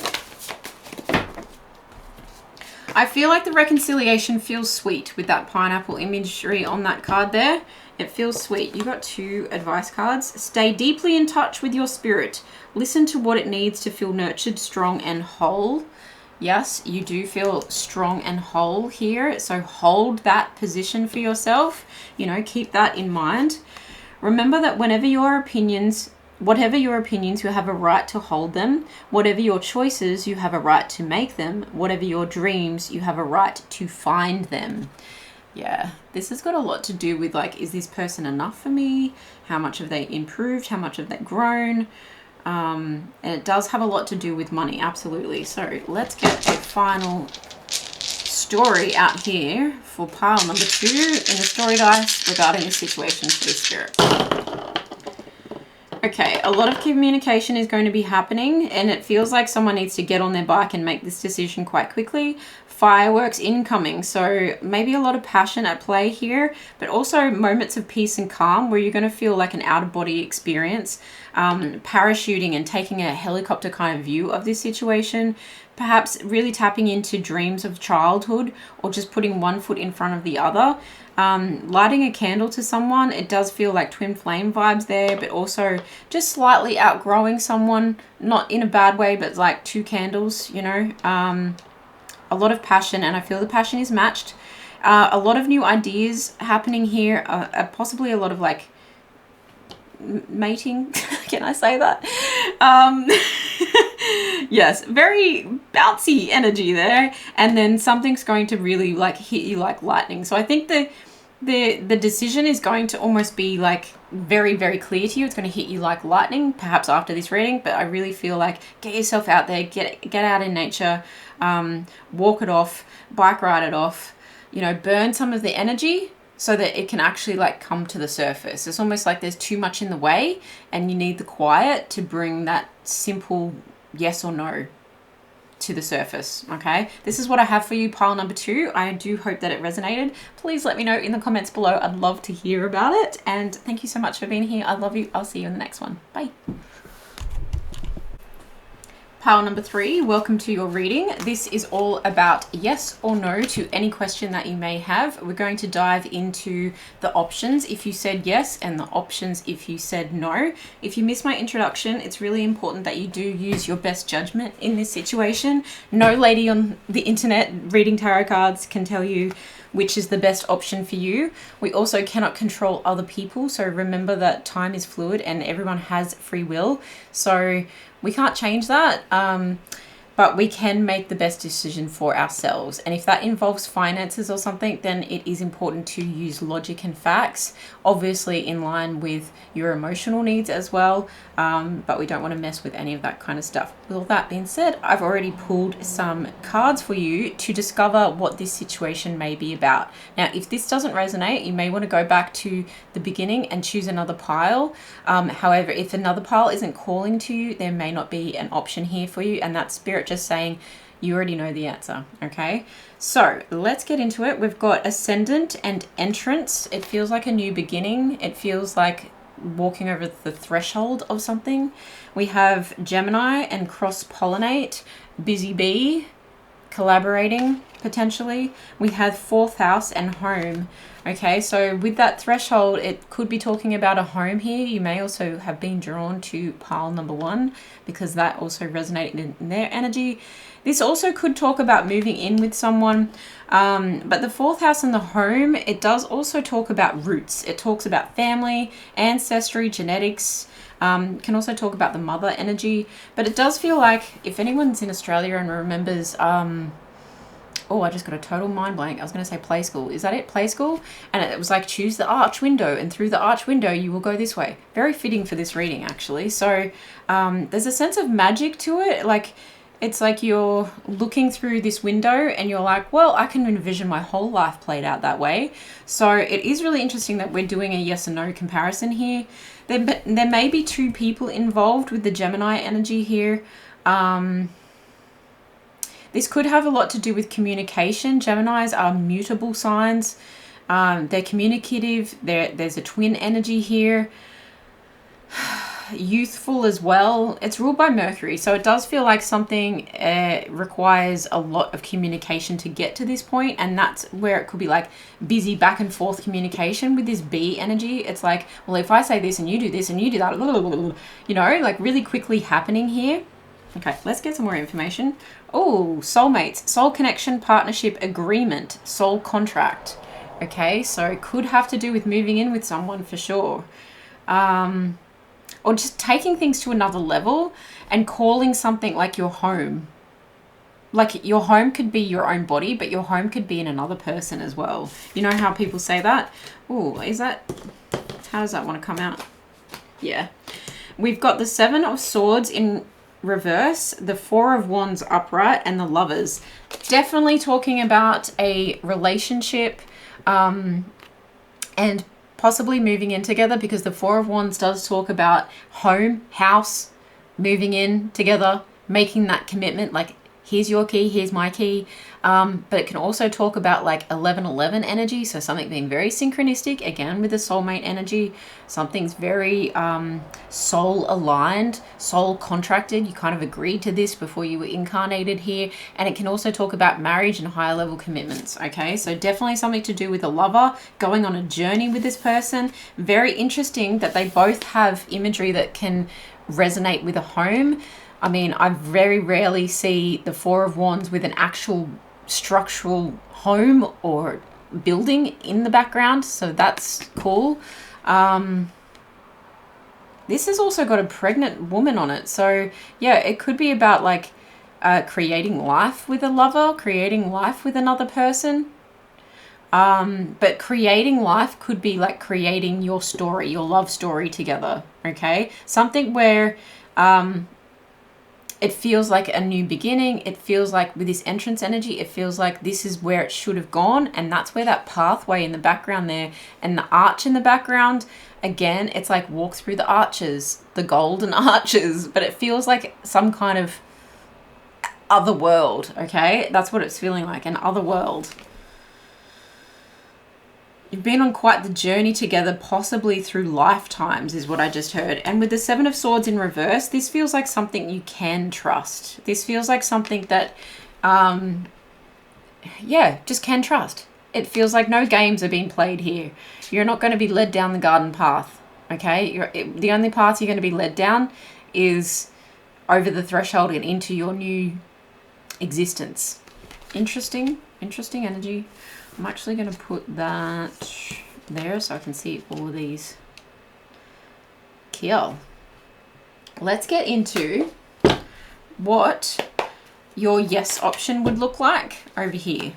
I feel like the reconciliation feels sweet with that pineapple imagery on that card there. It feels sweet. You got 2 advice cards. Stay deeply in touch with your spirit. Listen to what it needs to feel nurtured, strong and whole. Yes, you do feel strong and whole here. So hold that position for yourself. You know, keep that in mind. Remember that whatever your opinions, you have a right to hold them. Whatever your choices, you have a right to make them. Whatever your dreams, you have a right to find them. Yeah, this has got a lot to do with like, is this person enough for me? How much have they improved? How much have they grown? And it does have a lot to do with money, absolutely. So let's get a final story out here for pile number 2 in the story dice regarding this situation for the spirit. Okay, a lot of communication is going to be happening, and it feels like someone needs to get on their bike and make this decision quite quickly. Fireworks incoming, so maybe a lot of passion at play here, but also moments of peace and calm where you're going to feel like an out-of-body experience, parachuting and taking a helicopter kind of view of this situation, perhaps really tapping into dreams of childhood, or just putting one foot in front of the other. Lighting a candle to someone, it does feel like twin flame vibes there, but also just slightly outgrowing someone, not in a bad way, but like 2 candles, you know. A lot of passion, and I feel the passion is matched. A lot of new ideas happening here, possibly a lot of like mating. Can I say that? Yes, very bouncy energy there, and then something's going to really like hit you like lightning. So I think the decision is going to almost be like very, very clear to you. It's going to hit you like lightning, perhaps after this reading, but I really feel like get yourself out there, get out in nature, walk it off, bike ride it off, you know, burn some of the energy so that it can actually like come to the surface. It's almost like there's too much in the way and you need the quiet to bring that simple yes or no to the surface. Okay, this is what I have for you, pile number 2. I do hope that it resonated. Please let me know in the comments below. I'd love to hear about it, and thank you so much for being here. I love you. I'll see you in the next one. Bye. Pile number 3, welcome to your reading. This is all about yes or no to any question that you may have. We're going to dive into the options if you said yes and the options if you said no. If you missed my introduction, it's really important that you do use your best judgment in this situation. No lady on the internet reading tarot cards can tell you which is the best option for you. We also cannot control other people, so remember that time is fluid and everyone has free will. So we can't change that, but we can make the best decision for ourselves. And if that involves finances or something, then it is important to use logic and facts, obviously in line with your emotional needs as well, but we don't want to mess with any of that kind of stuff. With all that being said, I've already pulled some cards for you to discover what this situation may be about. Now, if this doesn't resonate, you may want to go back to the beginning and choose another pile. However, if another pile isn't calling to you, there may not be an option here for you, and that's spirit just saying you already know the answer. Okay, so let's get into it. We've got ascendant and entrance. It feels like a new beginning. It feels like walking over the threshold of something. We have Gemini and cross-pollinate, busy bee, collaborating potentially. We have 4th house and home. Okay, so with that threshold, it could be talking about a home here. You may also have been drawn to pile number 1 because that also resonated in their energy. This also could talk about moving in with someone, but the 4th house and the home, it does also talk about roots. It talks about family, ancestry, genetics, can also talk about the mother energy, but it does feel like if anyone's in Australia and remembers, oh, I just got a total mind blank. I was going to say play school. Is that it? Play school? And it was like, choose the arch window, and through the arch window, you will go this way. Very fitting for this reading, actually. So there's a sense of magic to it. Like, it's like you're looking through this window and you're like, well, I can envision my whole life played out that way. So it is really interesting that we're doing a yes and no comparison here. There may be 2 people involved with the Gemini energy here. This could have a lot to do with communication. Geminis are mutable signs. They're communicative. There's a twin energy here. Youthful as well. It's ruled by Mercury, so it does feel like something requires a lot of communication to get to this point, and that's where it could be like busy back and forth communication with this bee energy. It's like, well, if I say this and you do this and you do that, you know, like really quickly happening here. Okay, let's get some more information. Oh, soulmates, soul connection, partnership, agreement, soul contract. Okay, so it could have to do with moving in with someone for sure. Or just taking things to another level and calling something like your home. Like your home could be your own body, but your home could be in another person as well. You know how people say that? Oh, is that, how does that want to come out? Yeah. We've got the Seven of Swords in reverse, the Four of Wands upright, and the Lovers. Definitely talking about a relationship and possibly moving in together, because the Four of Wands does talk about home, house, moving in together, making that commitment, like here's your key, here's my key. But it can also talk about like 11-11 energy, so something being very synchronistic, again with the soulmate energy. Something's very soul aligned, soul contracted. You kind of agreed to this before you were incarnated here. And it can also talk about marriage and higher level commitments. Okay, so definitely something to do with a lover, going on a journey with this person. Very interesting that they both have imagery that can resonate with a home. I mean, I very rarely see the Four of Wands with an actual structural home or building in the background, so that's cool. This has also got a pregnant woman on it, so yeah, it could be about like creating life with a lover, creating life with another person. But creating life could be like creating your story, your love story together. Okay, something where it feels like a new beginning. It feels like with this entrance energy, it feels like this is where it should have gone. And that's where that pathway in the background there and the arch in the background, again, it's like walk through the arches, the golden arches, but it feels like some kind of other world. Okay, that's what it's feeling like, an other world. You've been on quite the journey together, possibly through lifetimes, is what I just heard. And with the Seven of Swords in reverse, this feels like something you can trust. This feels like something that, yeah, just can trust. It feels like no games are being played here. You're not going to be led down the garden path, okay? The only path you're going to be led down is over the threshold and into your new existence. Interesting energy. I'm actually going to put that there so I can see all of these. Cool. Let's get into what your yes option would look like over here.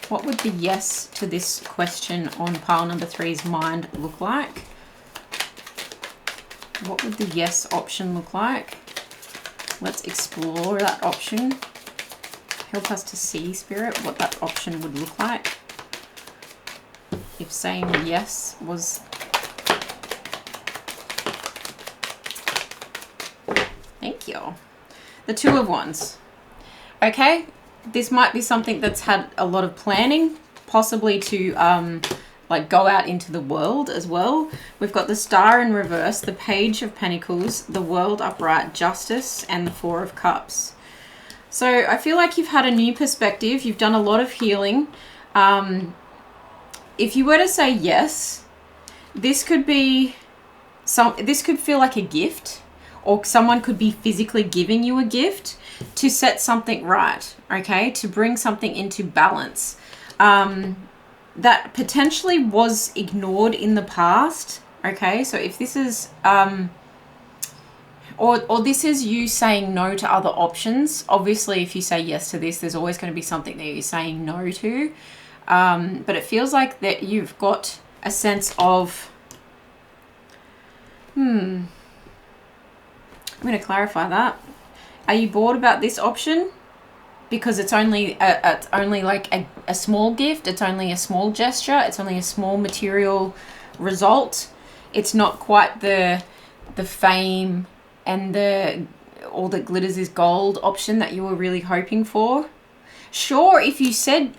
What would the yes to this question on pile number 3's mind look like? What would the yes option look like? Let's explore that option. Help us to see, Spirit, what that option would look like. If saying yes was... Thank you. The Two of Wands. Okay, this might be something that's had a lot of planning, possibly to like go out into the world as well. We've got the Star in reverse, the Page of Pentacles, the World upright, Justice, and the Four of Cups. So I feel like you've had a new perspective. You've done a lot of healing. If you were to say yes, this could be this could feel like a gift, or someone could be physically giving you a gift to set something right, okay? To bring something into balance. That potentially was ignored in the past, okay? So if this is... Or this is you saying no to other options. Obviously, if you say yes to this, there's always going to be something that you're saying no to. But it feels like that you've got a sense of... I'm going to clarify that. Are you bored about this option? Because it's only like a small gift. It's only a small gesture. It's only a small material result. It's not quite the fame and all that glitters is gold option that you were really hoping for. Sure, if you said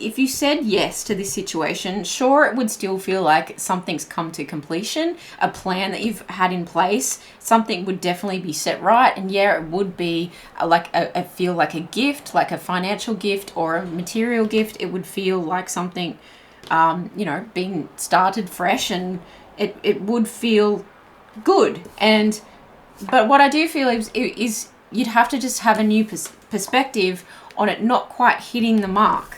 yes to this situation, sure, it would still feel like something's come to completion, a plan that you've had in place, something would definitely be set right, and yeah, it would be feel like a gift, like a financial gift or a material gift. It would feel like something, being started fresh, and it would feel good. But what I do feel is you'd have to just have a new perspective on it not quite hitting the mark.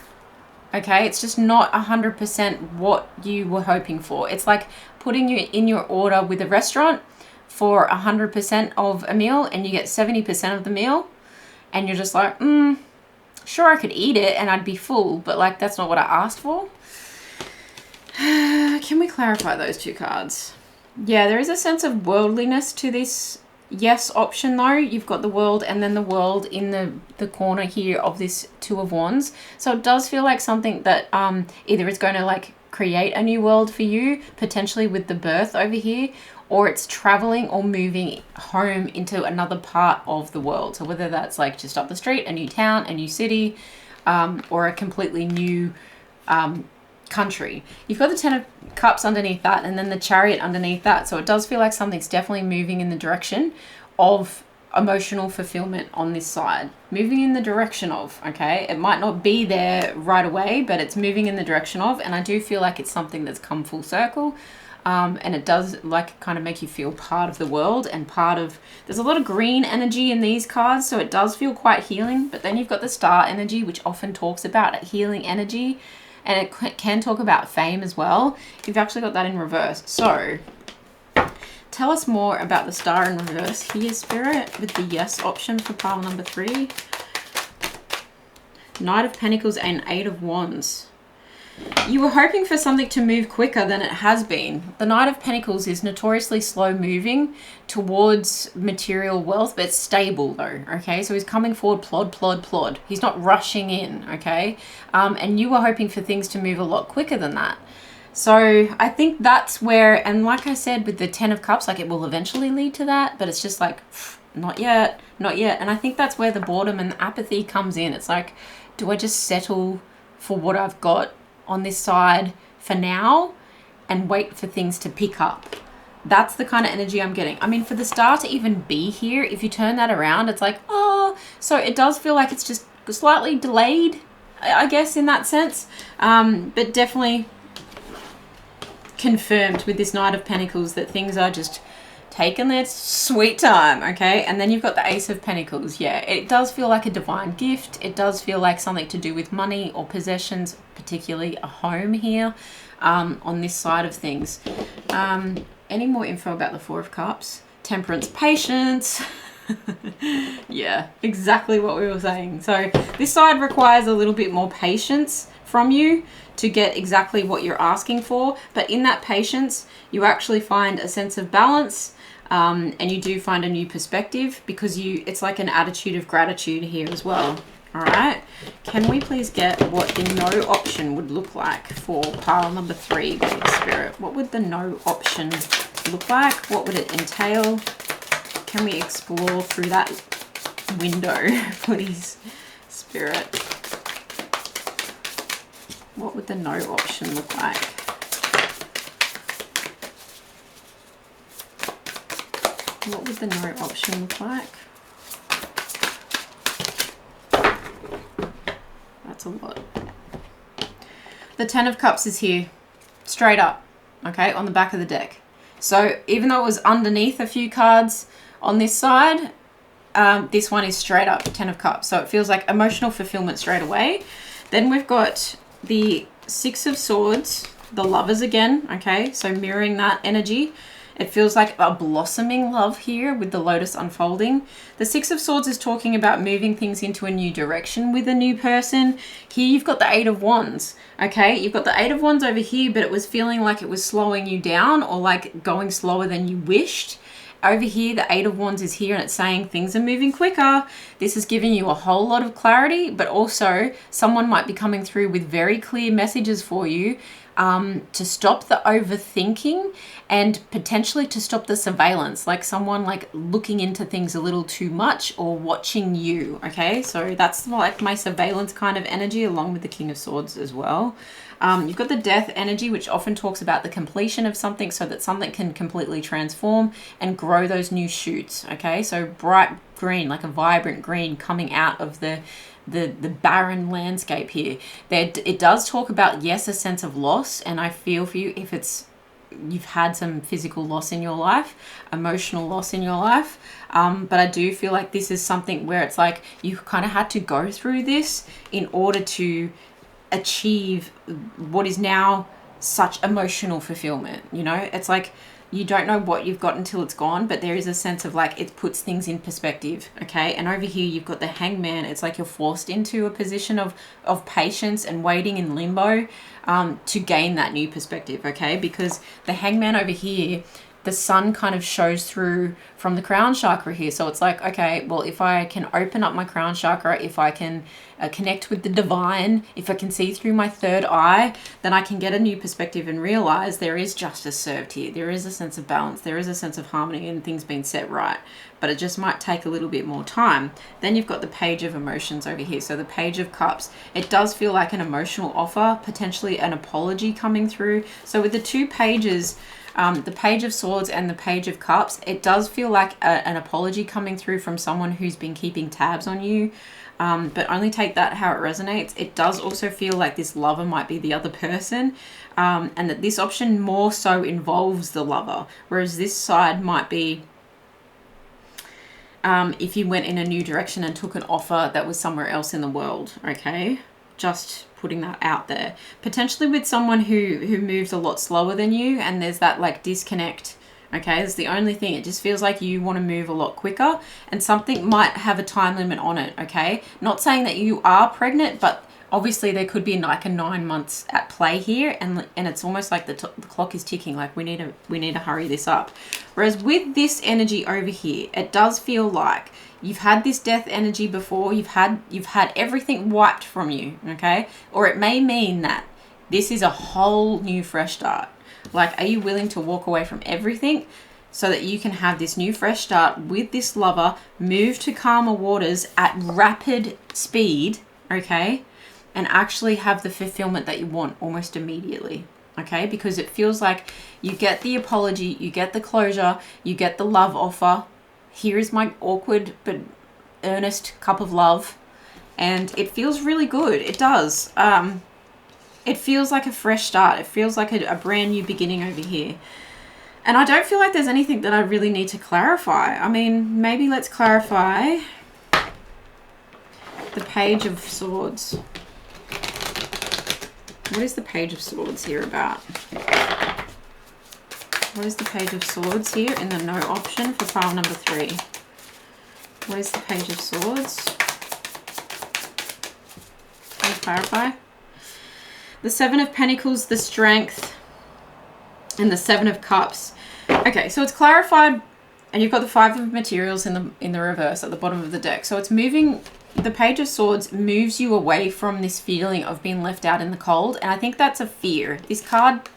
Okay, it's just not 100% what you were hoping for. It's like putting you in your order with a restaurant for 100% of a meal and you get 70% of the meal, and you're just like, sure, I could eat it and I'd be full, but like that's not what I asked for. Can we clarify those two cards? Yeah, there is a sense of worldliness to this yes option though. You've got the world and then the world in the corner here of this Two of Wands. So it does feel like something that either it's going to like create a new world for you, potentially with the birth over here, or it's traveling or moving home into another part of the world. So whether that's like just up the street, a new town, a new city, or a completely new country. You've got the Ten of Cups underneath that and then the Chariot underneath that. So it does feel like something's definitely moving in the direction of emotional fulfillment on this side. Moving in the direction of, okay? It might not be there right away, but it's moving in the direction of, and I do feel like it's something that's come full circle. And it does like kind of make you feel part of the world and part of, there's a lot of green energy in these cards, so it does feel quite healing. But then you've got the Star energy, which often talks about a healing energy, and it can talk about fame as well. You've actually got that in reverse. So tell us more about the Star in reverse here, Spirit, with the yes option for pile number 3. Knight of Pentacles and 8 of Wands. You were hoping for something to move quicker than it has been. The Knight of Pentacles is notoriously slow moving towards material wealth, but it's stable though, okay? So he's coming forward, plod, plod, plod. He's not rushing in, okay? And you were hoping for things to move a lot quicker than that. So I think that's where, and like I said, with the Ten of Cups, like it will eventually lead to that, but it's just like, not yet, not yet. And I think that's where the boredom and the apathy comes in. It's like, do I just settle for what I've got on this side for now and wait for things to pick up? That's the kind of energy I'm getting. I mean, for the Star to even be here, if you turn that around, it's like, oh, so it does feel like it's just slightly delayed, I guess, in that sense. But definitely confirmed with this Knight of Pentacles that things are just taking their sweet time, okay? And then you've got the Ace of Pentacles. Yeah, it does feel like a divine gift. It does feel like something to do with money or possessions, particularly a home here on this side of things. Any more info about the Four of Cups? Temperance, patience. Yeah, exactly what we were saying. So this side requires a little bit more patience from you to get exactly what you're asking for. But in that patience, you actually find a sense of balance. And you do find a new perspective because it's like an attitude of gratitude here as well. All right. Can we please get what the no option would look like for pile number 3, please, Spirit? What would the no option look like? What would it entail? Can we explore through that window, please, Spirit? What would the no option look like? What would the no option look like? That's a lot. The Ten of Cups is here, straight up, okay, on the back of the deck. So even though it was underneath a few cards on this side, this one is straight up Ten of Cups. So it feels like emotional fulfillment straight away. Then we've got the Six of Swords, the Lovers again, okay, so mirroring that energy. It feels like a blossoming love here with the Lotus unfolding. The Six of Swords is talking about moving things into a new direction with a new person. Here you've got the Eight of Wands, okay? You've got the Eight of Wands over here, but it was feeling like it was slowing you down or like going slower than you wished. Over here, the Eight of Wands is here and it's saying things are moving quicker. This is giving you a whole lot of clarity, but also someone might be coming through with very clear messages for you to stop the overthinking and potentially to stop the surveillance, like someone like looking into things a little too much or watching you, okay? So that's like my surveillance kind of energy along with the King of Swords as well. You've got the Death energy, which often talks about the completion of something so that something can completely transform and grow those new shoots, okay? So bright green, like a vibrant green coming out of the barren landscape here. It does talk about, yes, a sense of loss, and I feel for you if you've had some physical loss in your life, emotional loss in your life, but I do feel like this is something where it's like you kind of had to go through this in order to achieve what is now such emotional fulfillment. You know, it's like you don't know what you've got until it's gone, but there is a sense of like it puts things in perspective, okay? And over here you've got the Hangman. It's like you're forced into a position of patience and waiting in limbo to gain that new perspective, okay? Because the Hangman over here the sun kind of shows through from the crown chakra here. So it's like, okay, well, if I can open up my crown chakra, if I can connect with the divine, if I can see through my third eye, then I can get a new perspective and realize there is justice served here. There is a sense of balance. There is a sense of harmony and things being set right. But it just might take a little bit more time. Then you've got the Page of Emotions over here. So the Page of Cups, it does feel like an emotional offer, potentially an apology coming through. So with the two pages, the Page of Swords and the Page of Cups, it does feel like an apology coming through from someone who's been keeping tabs on you. But only take that how it resonates. It does also feel like this lover might be the other person, and that this option more so involves the lover, whereas this side might be if you went in a new direction and took an offer that was somewhere else in the world, okay? Just putting that out there. Potentially with someone who moves a lot slower than you, and there's that like disconnect. Okay, it's the only thing. It just feels like you want to move a lot quicker, and something might have a time limit on it, okay? Not saying that you are pregnant, but obviously there could be like a 9 months at play here, and it's almost like the clock is ticking, like we need to hurry this up. Whereas with this energy over here, it does feel like you've had this death energy before, you've had everything wiped from you, okay? Or it may mean that this is a whole new fresh start. Like, are you willing to walk away from everything so that you can have this new fresh start with this lover, move to calmer waters at rapid speed, okay? And actually have the fulfillment that you want almost immediately, okay? Because it feels like you get the apology, you get the closure, you get the love offer. Here is my awkward but earnest cup of love. And it feels really good. It does. It feels like a fresh start. It feels like a brand new beginning over here. And I don't feel like there's anything that I really need to clarify. I mean, maybe let's clarify the Page of Swords. What is the Page of Swords here about? What is the Page of Swords here in the no option for pile number 3? What is the Page of Swords? Can you clarify? The Seven of Pentacles, the Strength, and the Seven of Cups. Okay, so it's clarified, and you've got the Five of Materials in the reverse at the bottom of the deck. So it's moving. The Page of Swords moves you away from this feeling of being left out in the cold, and I think that's a fear. This card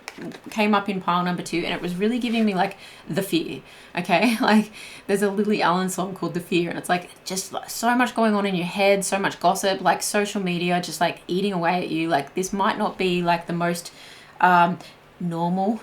came up in pile number 2, and it was really giving me like the fear, okay? Like there's a Lily Allen song called The Fear, and it's like just so much going on in your head, so much gossip, like social media just like eating away at you. Like this might not be like the most normal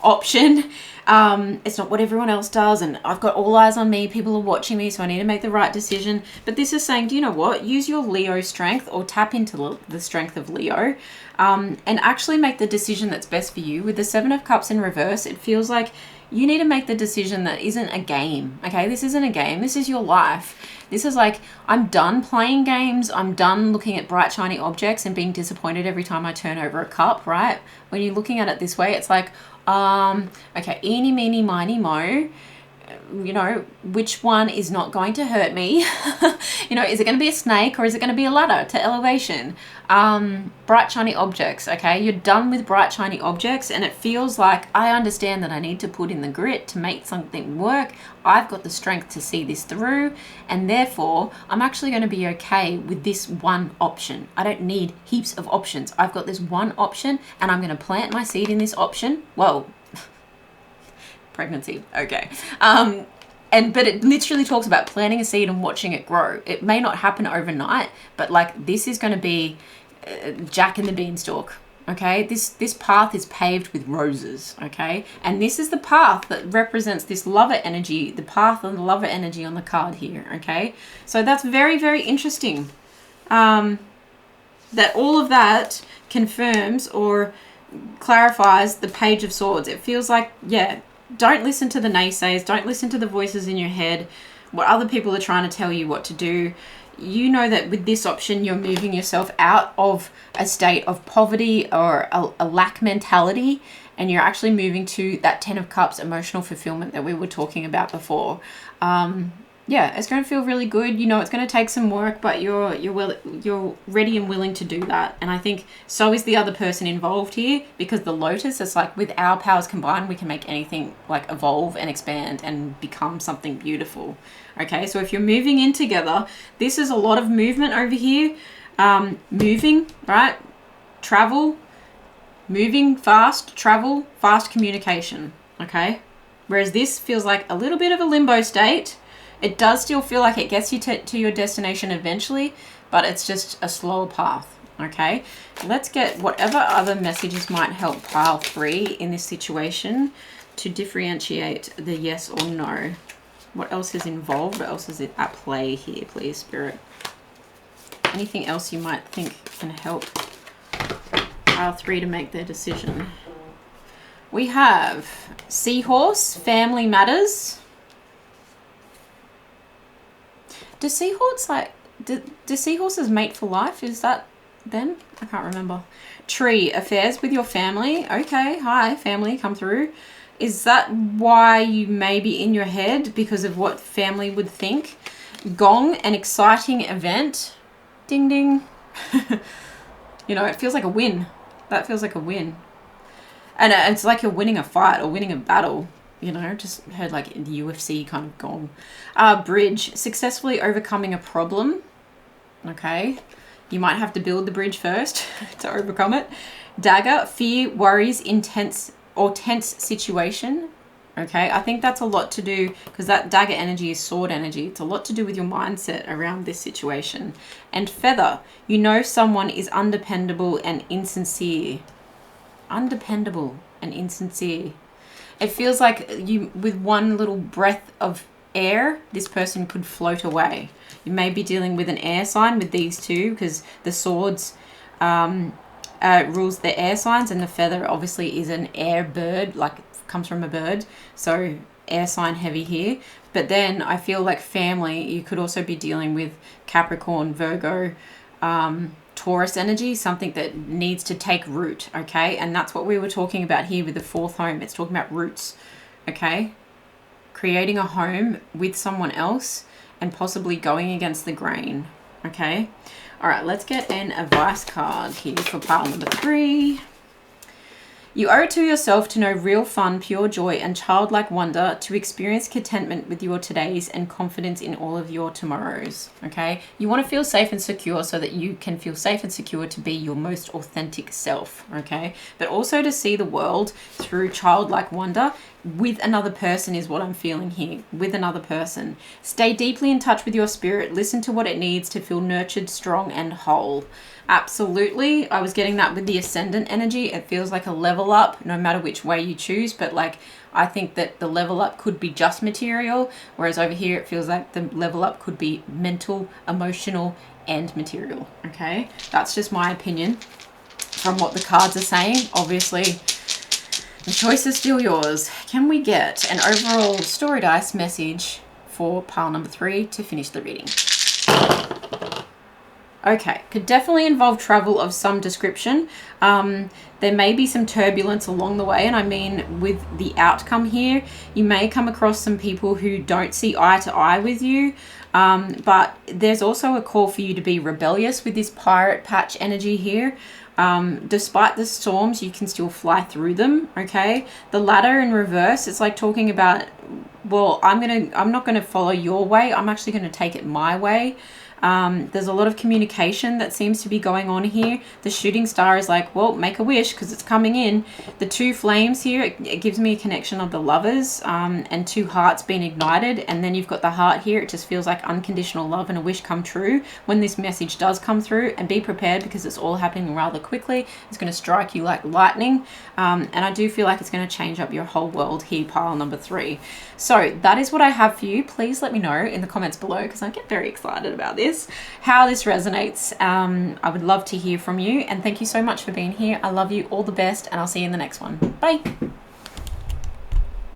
option. It's not what everyone else does, and I've got all eyes on me, people are watching me, so I need to make the right decision. But this is saying, do you know what, use your Leo strength, or tap into the strength of Leo, and actually make the decision that's best for you. With the Seven of Cups in reverse, it feels like you need to make the decision that isn't a game, okay? This isn't a game, this is your life. This is like, I'm done playing games. I'm done looking at bright, shiny objects and being disappointed every time I turn over a cup, right? When you're looking at it this way, it's like, okay, eeny, meeny, miny, mo. You know, which one is not going to hurt me? You know, is it going to be a snake or is it going to be a ladder to elevation? Bright, shiny objects, okay? You're done with bright, shiny objects, and it feels like I understand that I need to put in the grit to make something work. I've got the strength to see this through, and therefore I'm actually going to be okay with this one option. I don't need heaps of options. I've got this one option, and I'm going to plant my seed in this option. Whoa. Pregnancy, okay. But it literally talks about planting a seed and watching it grow. It may not happen overnight, but like this is going to be Jack and the Beanstalk, okay? This path is paved with roses, okay? And this is the path that represents this lover energy, the path of the lover energy on the card here, okay? So that's very, very interesting. That all of that confirms or clarifies the Page of Swords. It feels like, yeah, don't listen to the naysayers. Don't listen to the voices in your head, what other people are trying to tell you what to do. You know that with this option, you're moving yourself out of a state of poverty or a lack mentality, and you're actually moving to that Ten of Cups emotional fulfillment that we were talking about before. yeah, it's going to feel really good. You know, it's going to take some work, but you're ready and willing to do that. And I think so is the other person involved here, because the Lotus, it's like with our powers combined, we can make anything like evolve and expand and become something beautiful. Okay, so if you're moving in together, this is a lot of movement over here. Moving, right? Travel, moving fast, travel, fast communication. Okay, whereas this feels like a little bit of a limbo state. It does still feel like it gets you to your destination eventually, but it's just a slower path, okay? Let's get whatever other messages might help pile 3 in this situation to differentiate the yes or no. What else is involved? What else is at play here, please, Spirit? Anything else you might think can help pile 3 to make their decision? We have Seahorse, Family Matters. Do seahorses mate for life? Is that them? I can't remember. Tree, affairs with your family. Okay, hi, family, come through. Is that why you may be in your head? Because of what family would think? Gong, an exciting event. Ding, ding. You know, it feels like a win. That feels like a win. And it's like you're winning a fight or winning a battle. You know, just heard like the UFC kind of gong. Bridge, successfully overcoming a problem. Okay. You might have to build the bridge first to overcome it. Dagger, fear, worries, intense or tense situation. Okay. I think that's a lot to do, because that dagger energy is sword energy. It's a lot to do with your mindset around this situation. And feather, you know someone is undependable and insincere. Undependable and insincere. It feels like you, with one little breath of air, this person could float away. You may be dealing with an air sign with these two, because the swords rules the air signs, and the feather obviously is an air bird, like comes from a bird. So air sign heavy here. But then I feel like family, you could also be dealing with Capricorn, Virgo, Taurus energy, something that needs to take root, okay? And that's what we were talking about here with the 4th home. It's talking about roots, okay? Creating a home with someone else and possibly going against the grain, okay? All right, let's get an advice card here for pile number 3. You owe it to yourself to know real fun, pure joy, and childlike wonder, to experience contentment with your todays and confidence in all of your tomorrows, okay? You want to feel safe and secure so that you can feel safe and secure to be your most authentic self, okay? But also to see the world through childlike wonder with another person is what I'm feeling here, with another person. Stay deeply in touch with your spirit. Listen to what it needs to feel nurtured, strong, and whole. Absolutely. I was getting that with the ascendant energy. It feels like a level up no matter which way you choose, but like I think that the level up could be just material, whereas over here it feels like the level up could be mental, emotional, and material. Okay, that's just my opinion from what the cards are saying. Obviously the choice is still yours. Can we get an overall story dice message for pile number 3 to finish the reading? Okay, could definitely involve travel of some description. There may be some turbulence along the way, and I mean with the outcome here, you may come across some people who don't see eye to eye with you, but there's also a call for you to be rebellious with this pirate patch energy here. Despite the storms, you can still fly through them, okay? The ladder in reverse, it's like talking about, well, I'm not gonna follow your way, I'm actually gonna take it my way. There's a lot of communication that seems to be going on here. The shooting star is like, well, make a wish because it's coming in. The 2 flames here, it gives me a connection of the lovers, and 2 hearts being ignited. And then you've got the heart here. It just feels like unconditional love and a wish come true when this message does come through. And be prepared because it's all happening rather quickly. It's going to strike you like lightning. And I do feel like it's going to change up your whole world here, pile number 3. So that is what I have for you. Please let me know in the comments below, because I get very excited about this, how this resonates. I would love to hear from you, and thank you so much for being here. I love you, all the best, and I'll see you in the next one. Bye.